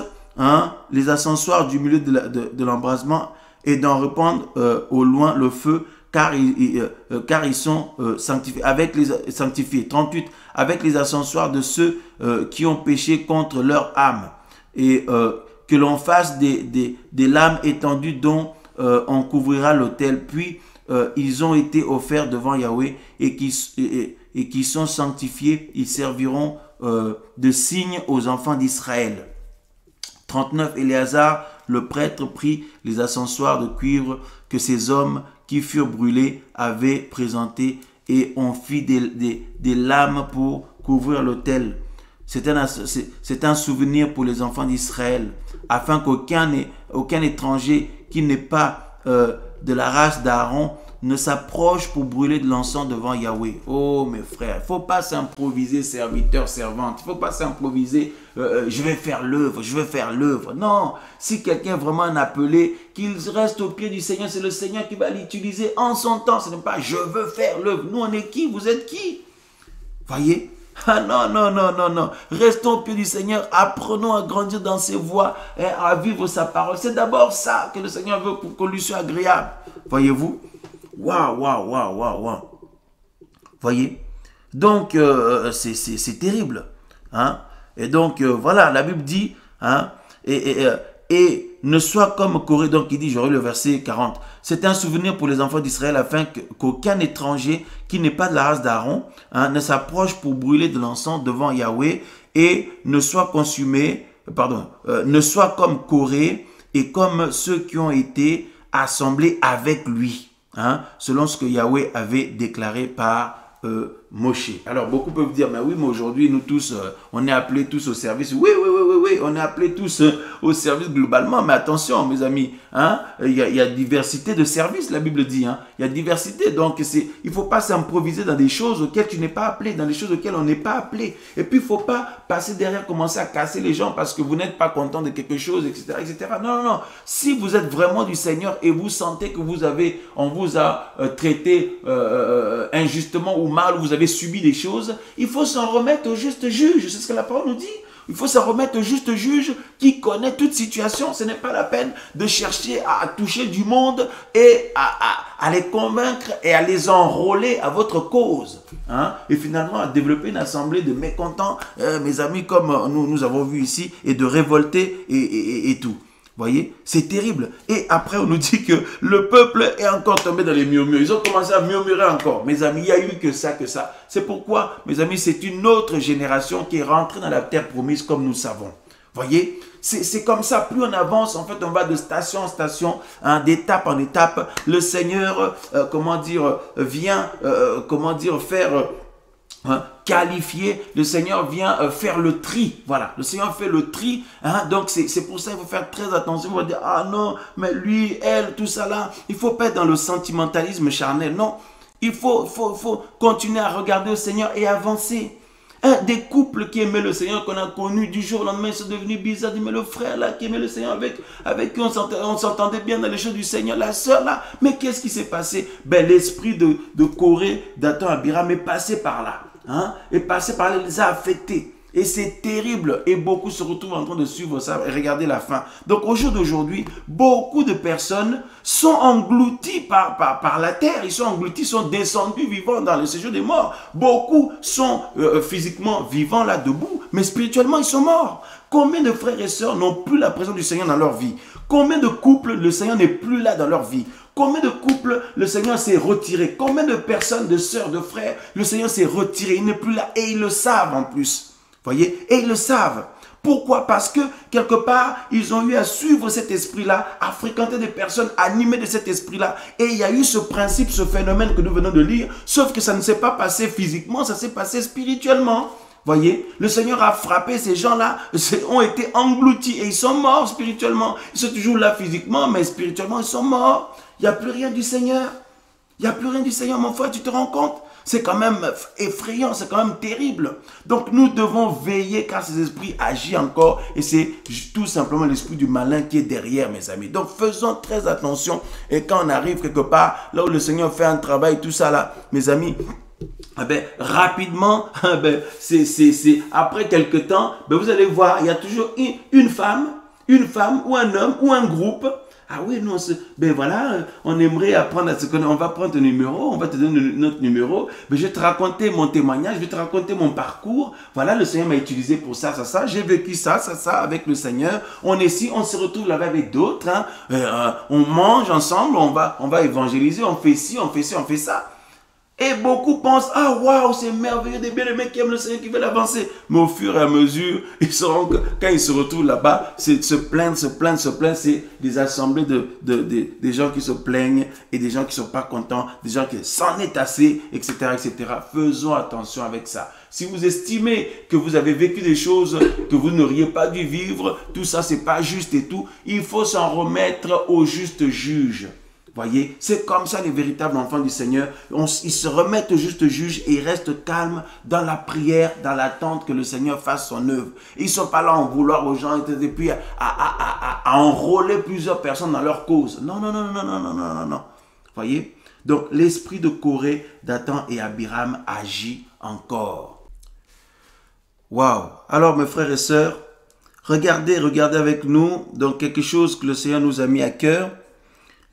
les ascensoirs du milieu de l'embrasement et d'en répandre au loin le feu, car ils sont sanctifiés. 38. Avec les ascensoirs de ceux qui ont péché contre leur âme. Et que l'on fasse des lames étendues dont on couvrira l'autel. Puis ils ont été offerts devant Yahweh et qui sont sanctifiés. Ils serviront de signe aux enfants d'Israël. 39. Éléazar, le prêtre, prit les ascensoirs de cuivre que ces hommes qui furent brûlés avaient présentés et on fit des lames pour couvrir l'autel. C'est un souvenir pour les enfants d'Israël, afin qu'aucun étranger qui n'est pas de la race d'Aaron ne s'approche pour brûler de l'encens devant Yahweh. Oh mes frères, il ne faut pas s'improviser serviteur, servante. Il ne faut pas s'improviser, je vais faire l'œuvre, je vais faire l'œuvre. Non, si quelqu'un est vraiment un appelé, qu'il reste au pied du Seigneur, c'est le Seigneur qui va l'utiliser en son temps. Ce n'est pas je veux faire l'œuvre. Nous on est qui? Vous êtes qui? Voyez? Ah non, non, non, non, non. Restons au pied du Seigneur, apprenons à grandir dans ses voies et à vivre sa parole. C'est d'abord ça que le Seigneur veut pour qu'on lui soit agréable. Voyez-vous? Waouh, waouh, waouh, waouh, waouh. Voyez? Donc, c'est terrible. Hein? Et donc, voilà, la Bible dit, hein, et ne sois comme Corée. Donc, il dit, j'aurai le verset 40. C'est un souvenir pour les enfants d'Israël afin qu'aucun étranger qui n'est pas de la race d'Aaron ne s'approche pour brûler de l'encens devant Yahweh et ne soit consumé, ne soit comme Corée et comme ceux qui ont été assemblés avec lui. Hein, selon ce que Yahweh avait déclaré par Moshe. Alors beaucoup peuvent dire, mais oui, mais aujourd'hui nous tous, on est appelés tous au service. Oui, oui, oui, oui, oui, on est appelés tous au service globalement, mais attention mes amis, hein, il y a diversité de services, la Bible dit, hein, il y a diversité, donc il ne faut pas s'improviser dans des choses auxquelles tu n'es pas appelé, dans des choses auxquelles on n'est pas appelé. Et puis il ne faut pas passer derrière, commencer à casser les gens parce que vous n'êtes pas content de quelque chose, etc., etc. Non, non, non, si vous êtes vraiment du Seigneur et vous sentez que on vous a traité injustement ou mal, vous avez subi des choses, il faut s'en remettre au juste juge. C'est ce que la parole nous dit. Il faut s'en remettre au juste juge qui connaît toute situation. Ce n'est pas la peine de chercher à toucher du monde et à les convaincre et à les enrôler à votre cause. Hein? Et finalement, à développer une assemblée de mécontents, mes amis, comme nous avons vu ici, et de révoltés et tout. Voyez, c'est terrible. Et après, on nous dit que le peuple est encore tombé dans les murmures. Ils ont commencé à murmurer encore. Mes amis, il n'y a eu que ça, que ça. C'est pourquoi, mes amis, c'est une autre génération qui est rentrée dans la terre promise, comme nous savons. Voyez, c'est comme ça. Plus on avance, en fait, on va de station en station, hein, d'étape en étape. Le Seigneur, vient, faire... qualifié, le Seigneur vient faire le tri. Voilà, le Seigneur fait le tri. Hein, donc, c'est pour ça qu'il faut faire très attention. On va dire, ah non, mais lui, elle, tout ça là. Il ne faut pas être dans le sentimentalisme charnel. Non, il faut continuer à regarder au Seigneur et avancer. Des couples qui aimaient le Seigneur, qu'on a connus du jour au lendemain, ils sont devenus bizarres. Mais le frère là, qui aimait le Seigneur, avec qui on s'entendait bien dans les choses du Seigneur, la sœur là, mais qu'est-ce qui s'est passé? Ben, l'esprit de Corée, Dathan, Abiram est passé par là. Hein, est passé par là, les a affectés. Et c'est terrible. Et beaucoup se retrouvent en train de suivre ça et regarder la fin. Donc au jour d'aujourd'hui, beaucoup de personnes sont englouties par la terre. Ils sont engloutis, sont descendus vivants dans le séjour des morts. Beaucoup sont physiquement vivants là debout, mais spirituellement ils sont morts. Combien de frères et sœurs n'ont plus la présence du Seigneur dans leur vie? Combien de couples le Seigneur n'est plus là dans leur vie? Combien de couples le Seigneur s'est retiré? Combien de personnes, de sœurs, de frères, le Seigneur s'est retiré? Il n'est plus là et ils le savent en plus. Voyez? Et ils le savent. Pourquoi? Parce que quelque part, ils ont eu à suivre cet esprit-là, à fréquenter des personnes animées de cet esprit-là. Et il y a eu ce principe, ce phénomène que nous venons de lire, sauf que ça ne s'est pas passé physiquement, ça s'est passé spirituellement. Voyez, le Seigneur a frappé ces gens-là, ont été engloutis et ils sont morts spirituellement. Ils sont toujours là physiquement, mais spirituellement, ils sont morts. Il n'y a plus rien du Seigneur. Il n'y a plus rien du Seigneur, mon frère, tu te rends compte? C'est quand même effrayant, c'est quand même terrible. Donc nous devons veiller car ces esprits agissent encore et c'est tout simplement l'esprit du malin qui est derrière, mes amis. Donc faisons très attention et quand on arrive quelque part, là où le Seigneur fait un travail, tout ça là, mes amis, eh ben, rapidement, eh ben, après quelque temps, ben, vous allez voir, il y a toujours une femme ou un homme ou un groupe. Ah oui, nous, ben voilà, on aimerait apprendre à se connaître. On va prendre ton numéro, on va te donner notre numéro. Ben, je vais te raconter mon témoignage, je vais te raconter mon parcours. Voilà, le Seigneur m'a utilisé pour ça, ça, ça. J'ai vécu ça, ça, ça avec le Seigneur. On est ici, on se retrouve là-bas avec d'autres. Hein. On mange ensemble, on va évangéliser, on fait ci, on fait ci, on fait ça. Et beaucoup pensent, ah waouh, c'est merveilleux, des bien-aimés qui aiment le Seigneur, qui veulent avancer. Mais au fur et à mesure, ils sauront que quand ils se retrouvent là-bas, c'est se plaindre, c'est des assemblées des gens qui se plaignent et des gens qui ne sont pas contents, des gens qui s'en est assez, etc., etc. Faisons attention avec ça. Si vous estimez que vous avez vécu des choses que vous n'auriez pas dû vivre, tout ça, c'est pas juste et tout, il faut s'en remettre au juste juge. Voyez, c'est comme ça les véritables enfants du Seigneur. Ils se remettent au juste juge et ils restent calmes dans la prière, dans l'attente que le Seigneur fasse son œuvre. Ils ne sont pas là en vouloir aux gens et puis à enrôler plusieurs personnes dans leur cause. Non, non, non, non, non, non, non, non, non. Voyez, donc l'esprit de Corée, Dathan et Abiram agit encore. Waouh! Alors mes frères et sœurs, regardez avec nous donc quelque chose que le Seigneur nous a mis à cœur.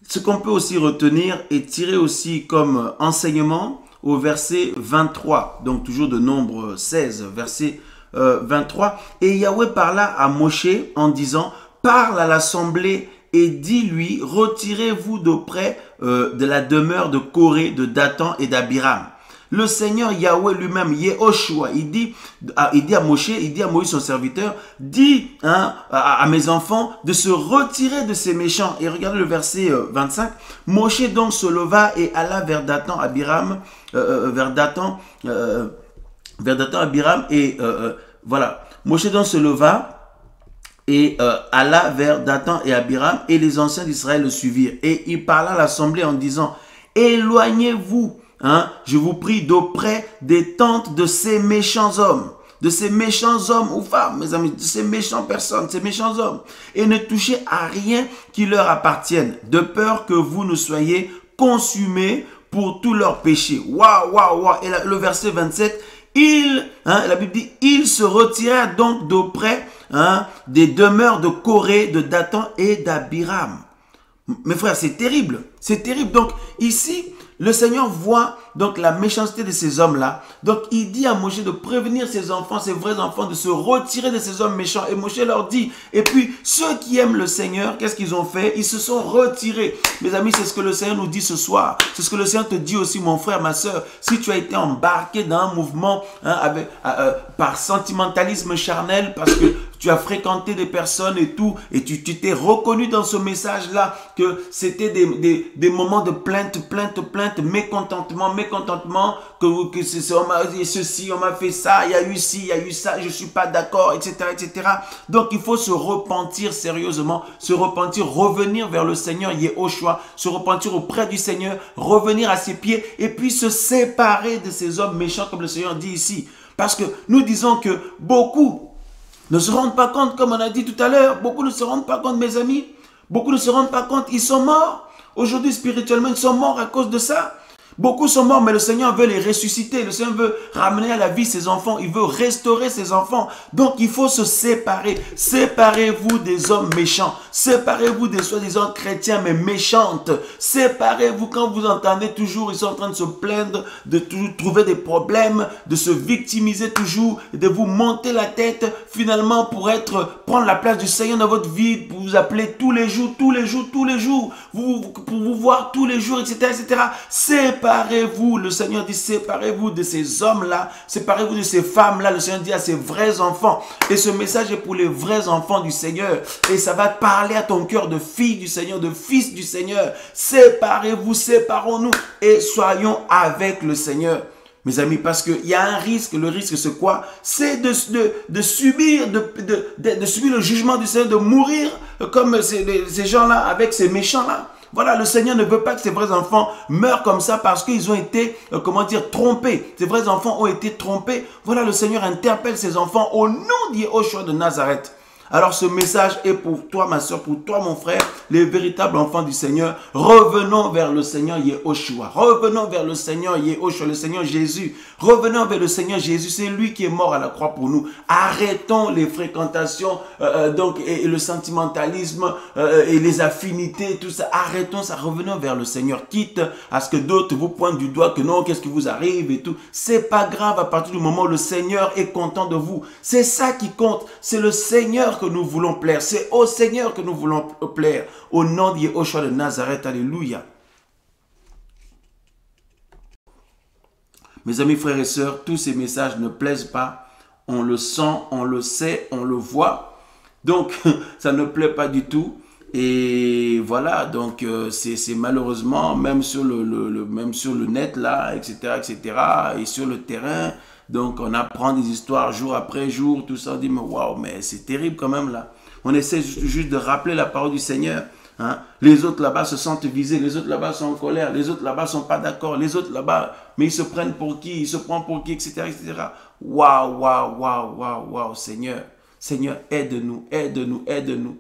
Ce qu'on peut aussi retenir et tirer aussi comme enseignement au verset 23, donc toujours de Nombre 16, verset 23. Et Yahweh parla à Moshe en disant, parle à l'assemblée et dis-lui, retirez-vous d'auprès de la demeure de Corée, de Dathan et d'Abiram. Le Seigneur Yahweh lui-même, Yehoshua, il dit à Moshe, il dit à Moïse son serviteur, dis à mes enfants de se retirer de ces méchants. Et regardez le verset 25. Moshe donc se leva et alla vers Dathan, Abiram, Abiram et voilà. Moshe donc se leva et alla vers Dathan et Abiram et les anciens d'Israël le suivirent. Et il parla à l'assemblée en disant, éloignez-vous. Je vous prie d'auprès des tentes de ces méchants hommes ou femmes, mes amis, de ces méchantes personnes, ces méchants hommes, et ne touchez à rien qui leur appartienne, de peur que vous ne soyez consumés pour tous leurs péchés. Waouh, waouh, waouh. Et le verset 27, la Bible dit, il se retira donc d'auprès des demeures de Corée, de Dathan et d'Abiram. Mes frères, c'est terrible, c'est terrible. Donc ici, le Seigneur voit donc la méchanceté de ces hommes-là. Donc il dit à Moshe de prévenir ses enfants, ses vrais enfants, de se retirer de ces hommes méchants. Et Moshe leur dit, et puis ceux qui aiment le Seigneur, qu'est-ce qu'ils ont fait? Ils se sont retirés. Mes amis, c'est ce que le Seigneur nous dit ce soir. C'est ce que le Seigneur te dit aussi, mon frère, ma soeur. Si tu as été embarqué dans un mouvement par sentimentalisme charnel, parce que tu as fréquenté des personnes et tout, et tu t'es reconnu dans ce message-là que c'était des moments de plainte, mécontentement, que ceci, on m'a fait ça, il y a eu ci, il y a eu ça, je ne suis pas d'accord, etc., etc. Donc, il faut se repentir sérieusement, revenir vers le Seigneur Yehoshua, se repentir auprès du Seigneur, revenir à ses pieds et puis se séparer de ces hommes méchants, comme le Seigneur dit ici. Parce que nous disons que beaucoup ne se rendent pas compte, comme on a dit tout à l'heure, beaucoup ne se rendent pas compte, mes amis, beaucoup ne se rendent pas compte, ils sont morts. Aujourd'hui, spirituellement, ils sont morts à cause de ça. Beaucoup sont morts, mais le Seigneur veut les ressusciter. Le Seigneur veut ramener à la vie ses enfants. Il veut restaurer ses enfants. Donc, il faut se séparer. Séparez-vous des hommes méchants. Séparez-vous des soi-disant chrétiens, mais méchantes. Séparez-vous quand vous entendez toujours, ils sont en train de se plaindre, de trouver des problèmes, de se victimiser toujours, de vous monter la tête, finalement, pour prendre la place du Seigneur dans votre vie, pour vous appeler tous les jours, pour vous voir tous les jours, etc., etc. Séparez-vous, le Seigneur dit, séparez-vous de ces hommes-là, séparez-vous de ces femmes-là, le Seigneur dit à ses vrais enfants. Et ce message est pour les vrais enfants du Seigneur. Et ça va parler à ton cœur de fille du Seigneur, de fils du Seigneur. Séparez-vous, séparons-nous et soyons avec le Seigneur. Mes amis, parce qu'il y a un risque. Le risque, c'est quoi? C'est de subir le jugement du Seigneur, de mourir comme ces gens-là, avec ces méchants-là. Voilà, le Seigneur ne veut pas que ces vrais enfants meurent comme ça parce qu'ils ont été, comment dire, trompés. Ces vrais enfants ont été trompés. Voilà, le Seigneur interpelle ces enfants au nom d'Yehoshua de Nazareth. Alors ce message est pour toi ma soeur, pour toi mon frère, les véritables enfants du Seigneur. Revenons vers le Seigneur Yehoshua. Revenons vers le Seigneur Yehoshua, le Seigneur Jésus. Revenons vers le Seigneur Jésus. C'est lui qui est mort à la croix pour nous. Arrêtons les fréquentations et le sentimentalisme et les affinités, tout ça. Arrêtons ça. Revenons vers le Seigneur. Quitte à ce que d'autres vous pointent du doigt que non, qu'est-ce qui vous arrive et tout. C'est pas grave à partir du moment où le Seigneur est content de vous. C'est ça qui compte. C'est le Seigneur que nous voulons plaire. C'est au Seigneur que nous voulons plaire. Au nom de Yehoshua de Nazareth. Alléluia. Mes amis, frères et sœurs, tous ces messages ne plaisent pas. On le sent, on le sait, on le voit. Donc, ça ne plaît pas du tout. Et voilà, donc c'est malheureusement, même sur le net, là, etc., et sur le terrain, donc on apprend des histoires jour après jour, tout ça, on dit, mais waouh, mais c'est terrible quand même là. On essaie juste de rappeler la parole du Seigneur. Hein? Les autres là-bas se sentent visés, les autres là-bas sont en colère, les autres là-bas sont pas d'accord, les autres là-bas, mais ils se prennent pour qui, ils se prennent pour qui, etc., etc. Waouh, waouh, waouh, waouh, waouh, Seigneur. Seigneur, aide-nous, aide-nous, aide-nous.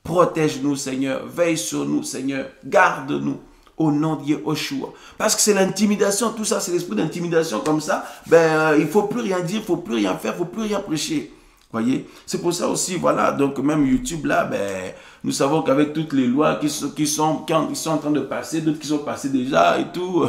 Protège-nous, Seigneur. Veille sur nous, Seigneur. Garde-nous au nom de Yehoshua. Parce que c'est l'intimidation, tout ça, c'est l'esprit d'intimidation comme ça. Il ne faut plus rien dire, il ne faut plus rien faire, il ne faut plus rien prêcher. Voyez, c'est pour ça aussi, voilà, donc même YouTube là, nous savons qu'avec toutes les lois qui sont en train de passer, d'autres qui sont passées déjà et tout,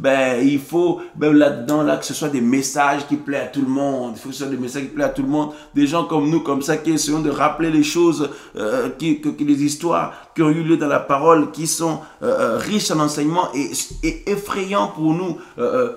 il faut là-dedans, là, que ce soit des messages qui plaisent à tout le monde, il faut que ce soit des messages qui plaisent à tout le monde, des gens comme nous, comme ça, qui essayons de rappeler les choses, les histoires qui ont eu lieu dans la parole, qui sont riches en enseignements et effrayants pour nous,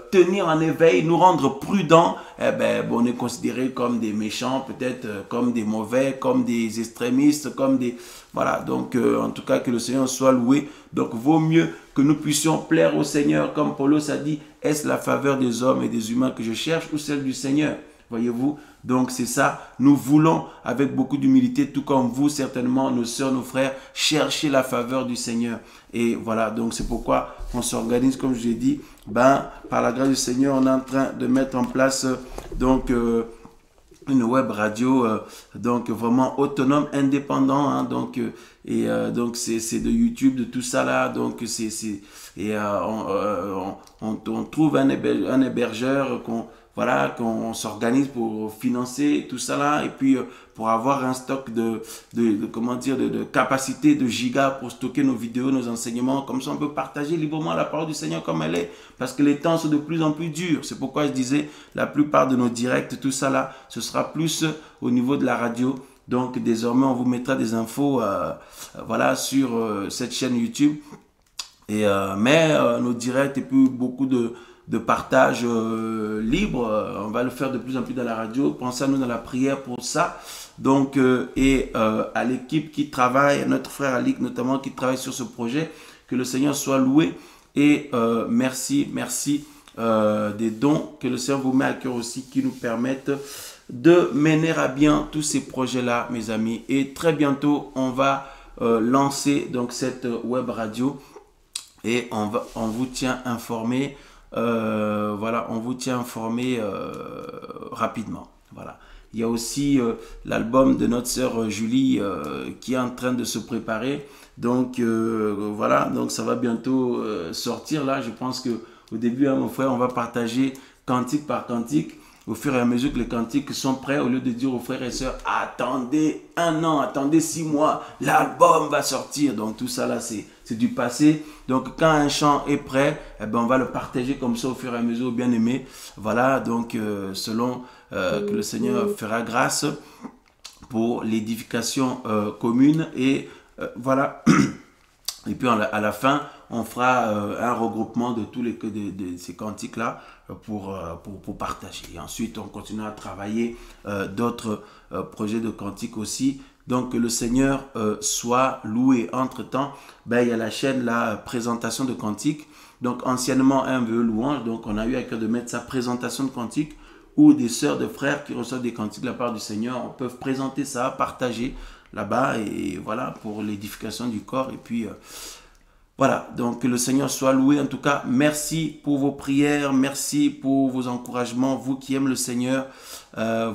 tenir en éveil, nous rendre prudents. On est considérés comme des méchants, peut-être comme des mauvais, comme des extrémistes, comme des... Voilà, donc en tout cas que le Seigneur soit loué. Donc vaut mieux que nous puissions plaire au Seigneur, comme Paulos a dit, est-ce la faveur des hommes et des humains que je cherche ou celle du Seigneur? Voyez-vous, donc c'est ça, nous voulons avec beaucoup d'humilité, tout comme vous certainement, nos sœurs, nos frères, chercher la faveur du Seigneur. Et voilà, donc c'est pourquoi on s'organise, comme je l'ai dit, par la grâce du Seigneur, on est en train de mettre en place une web radio donc vraiment autonome, indépendant, hein, donc c'est de YouTube, de tout ça là, donc on trouve un hébergeur qu'on s'organise pour financer tout ça là, et puis pour avoir un stock de capacité de gigas pour stocker nos vidéos, nos enseignements, comme ça on peut partager librement la parole du Seigneur comme elle est, parce que les temps sont de plus en plus durs. C'est pourquoi je disais, la plupart de nos directs, tout ça là, ce sera plus au niveau de la radio. Donc désormais on vous mettra des infos sur cette chaîne YouTube, et mais nos directs et puis beaucoup de partage libre, on va le faire de plus en plus dans la radio. Pensez à nous dans la prière pour ça. Donc à l'équipe qui travaille, à notre frère Alik notamment qui travaille sur ce projet, que le Seigneur soit loué, et merci des dons que le Seigneur vous met à cœur aussi, qui nous permettent de mener à bien tous ces projets là, mes amis. Et très bientôt on va lancer donc cette web radio, et on vous tient informé. On vous tient informé rapidement. Voilà. Il y a aussi l'album de notre sœur Julie qui est en train de se préparer. Donc donc ça va bientôt sortir là. Je pense que au début, mon frère, on va partager cantique par cantique. Au fur et à mesure que les cantiques sont prêts, au lieu de dire aux frères et sœurs, attendez 1 an, attendez 6 mois, l'album va sortir. Donc tout ça là, c'est du passé. Donc quand un chant est prêt, on va le partager comme ça au fur et à mesure, bien aimé. Voilà, donc selon que le Seigneur fera grâce pour l'édification commune. Et voilà. Et puis à la fin, on fera un regroupement de tous ces cantiques-là pour partager. Et ensuite, on continuera à travailler d'autres projets de cantiques aussi. Donc, que le Seigneur soit loué. Entre-temps, il y a la chaîne, la présentation de cantiques. Donc, anciennement, MVE Louange. Donc, on a eu à cœur de mettre sa présentation de cantiques, où des sœurs, de frères qui reçoivent des cantiques de la part du Seigneur peuvent présenter ça, partager là-bas, et voilà, pour l'édification du corps. Et puis Voilà, donc que le Seigneur soit loué. En tout cas, merci pour vos prières, merci pour vos encouragements, vous qui aimez le Seigneur,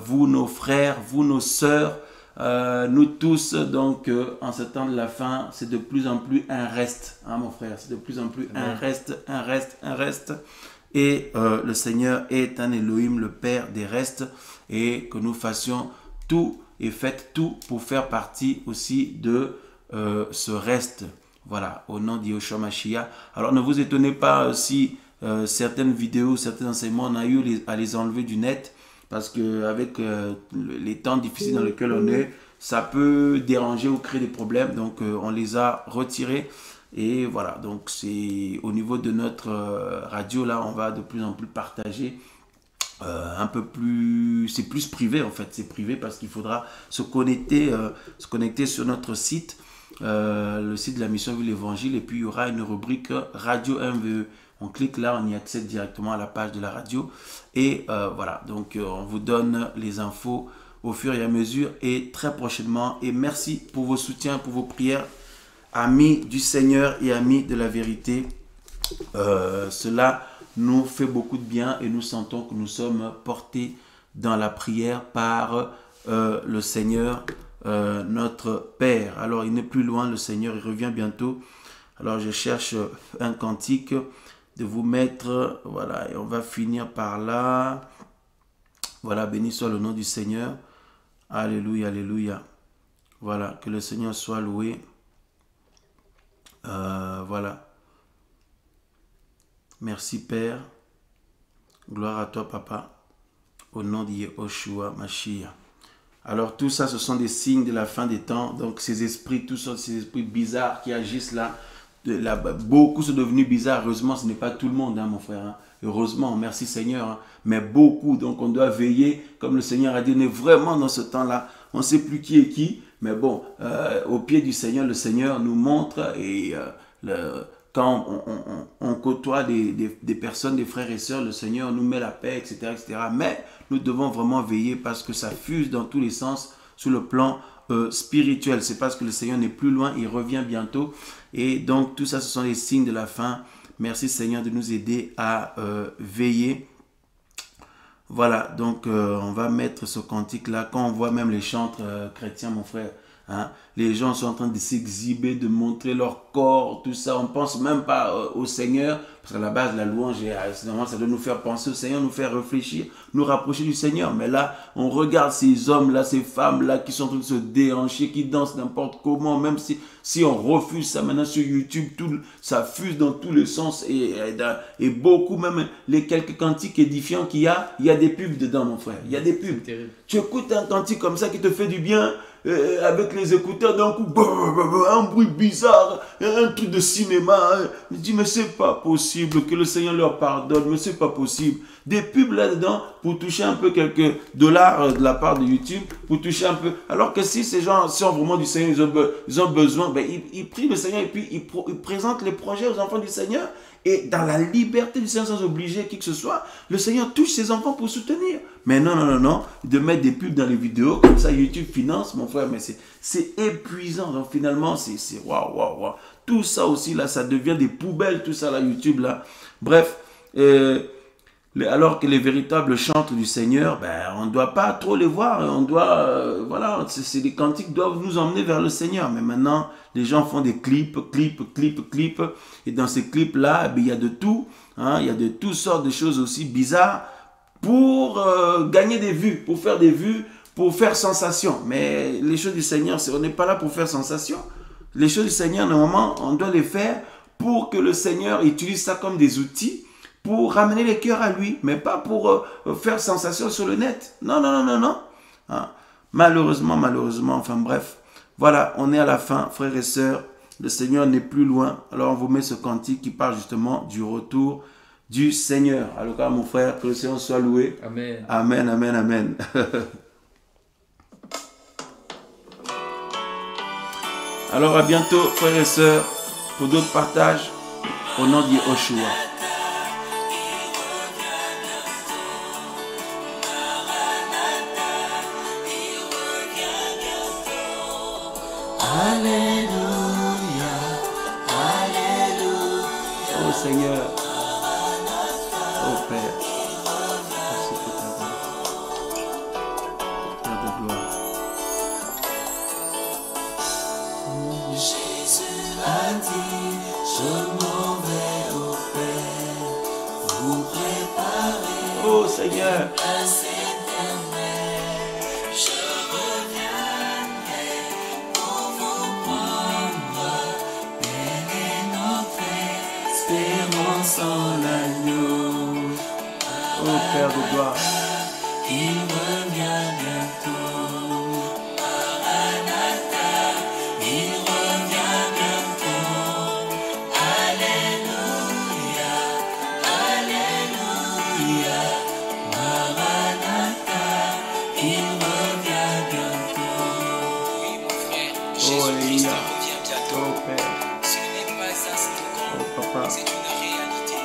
vous nos frères, vous nos sœurs, nous tous. Donc en ce temps de la fin, c'est de plus en plus un reste, hein, mon frère, c'est de plus en plus un reste, un reste, un reste. Et le Seigneur est un Elohim, le Père des restes, et que nous fassions tout et faites tout pour faire partie aussi de ce reste. Voilà, au nom d'Yoshua Mashiach. Alors ne vous étonnez pas si certaines vidéos, certains enseignements, on a eu à les enlever du net, parce qu'avec les temps difficiles dans lesquels on est, ça peut déranger ou créer des problèmes. Donc on les a retirés. Et voilà, donc c'est au niveau de notre radio, là, on va de plus en plus partager. Un peu plus, c'est plus privé en fait, c'est privé parce qu'il faudra se connecter sur notre site, le site de la mission Vie l'Évangile, et puis il y aura une rubrique Radio MVE. On clique là, on y accède directement à la page de la radio, et voilà, donc on vous donne les infos au fur et à mesure et très prochainement. Et merci pour vos soutiens, pour vos prières, amis du Seigneur et amis de la vérité. Cela nous fait beaucoup de bien et nous sentons que nous sommes portés dans la prière par le Seigneur, notre Père. Alors il n'est plus loin, le Seigneur, il revient bientôt. Alors je cherche un cantique de vous mettre, voilà, et on va finir par là. Voilà, béni soit le nom du Seigneur. Alléluia, alléluia. Voilà, que le Seigneur soit loué. Voilà. Merci Père. Gloire à toi Papa. Au nom de Yehoshua Mashiach. Alors tout ça, ce sont des signes de la fin des temps. Donc ces esprits, tous ces esprits bizarres qui agissent là, beaucoup sont devenus bizarres. Heureusement, ce n'est pas tout le monde, hein, mon frère. Hein. Heureusement, merci Seigneur. Hein. Mais beaucoup, donc on doit veiller. Comme le Seigneur a dit, on est vraiment dans ce temps-là. On ne sait plus qui est qui. Mais bon, au pied du Seigneur, le Seigneur nous montre. Et quand on côtoie des personnes, des frères et sœurs, le Seigneur nous met la paix, etc., etc. Mais nous devons vraiment veiller parce que ça fuse dans tous les sens sur le plan spirituel. C'est parce que le Seigneur n'est plus loin, il revient bientôt. Et donc tout ça, ce sont les signes de la fin. Merci Seigneur de nous aider à veiller. Voilà, donc on va mettre ce cantique-là. Quand on voit même les chantres chrétiens, mon frère, hein, les gens sont en train de s'exhiber, de montrer leur corps, tout ça. On ne pense même pas au Seigneur, parce qu'à la base, la louange, ça doit nous faire penser au Seigneur, nous faire réfléchir, nous rapprocher du Seigneur. Mais là, on regarde ces hommes-là, ces femmes-là qui sont en train de se déhancher, qui dansent n'importe comment, même si on refuse ça maintenant sur YouTube, ça fuse dans tous les sens. Et beaucoup, même les quelques cantiques édifiants qu'il y a des pubs dedans, mon frère. Il y a des pubs. Tu écoutes un cantique comme ça qui te fait du bien, avec les écouteurs, d'un coup, un bruit bizarre, un truc de cinéma. Je dis, mais c'est pas possible, que le Seigneur leur pardonne, mais c'est pas possible. Des pubs là-dedans pour toucher un peu quelques dollars de la part de YouTube, pour toucher un peu. Alors que si ces gens sont vraiment du Seigneur, ils ont besoin, ben, ils prient le Seigneur et puis ils présentent les projets aux enfants du Seigneur. Et dans la liberté du Seigneur, sans obliger qui que ce soit, le Seigneur touche ses enfants pour soutenir. Mais non, non, non, non, de mettre des pubs dans les vidéos, comme ça YouTube finance, mon frère, mais c'est épuisant. Donc finalement, c'est waouh, waouh, waouh. Tout ça aussi, là, ça devient des poubelles, tout ça, là, YouTube, là. Bref, alors que les véritables chantres du Seigneur, ben, on ne doit pas trop les voir. On doit, voilà, les cantiques doivent nous emmener vers le Seigneur. Mais maintenant, les gens font des clips. Et dans ces clips-là, ben, il y a de tout. Hein, il y a de toutes sortes de choses aussi bizarres pour gagner des vues, pour faire des vues, pour faire sensation. Mais les choses du Seigneur, on n'est pas là pour faire sensation. Les choses du Seigneur, normalement, on doit les faire pour que le Seigneur utilise ça comme des outils pour ramener les cœurs à lui, mais pas pour faire sensation sur le net. Non, non, non, non, non. Hein. Malheureusement, enfin bref. Voilà, on est à la fin, frères et sœurs. Le Seigneur n'est plus loin. Alors on vous met ce cantique qui parle justement du retour du Seigneur. Alors mon frère, que le Seigneur soit loué. Amen. Amen, amen, amen. Alors à bientôt, frères et sœurs, pour d'autres partages, au nom de Yehoshua. Alléluia, Alléluia. Jésus a dit, je m'en vais au Père, vous préparez Oh Seigneur. place éternelle. Je reviendrai pour vous prendre. Elle est notre espérance en l'agneau. Oh Père de gloire. Il revient bientôt. Maranatha, il revient bientôt. Alléluia, Alléluia. Maranatha, il revient bientôt. Oui, mon frère, Oh Jésus-Christ Elia. revient bientôt. Oh Père. Ce n'est pas un slogan, Oh Papa. c'est une réalité.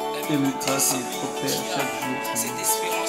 La Fais-nous vérité, grâce c'est et lui Père qui chaque a jour. cette espérance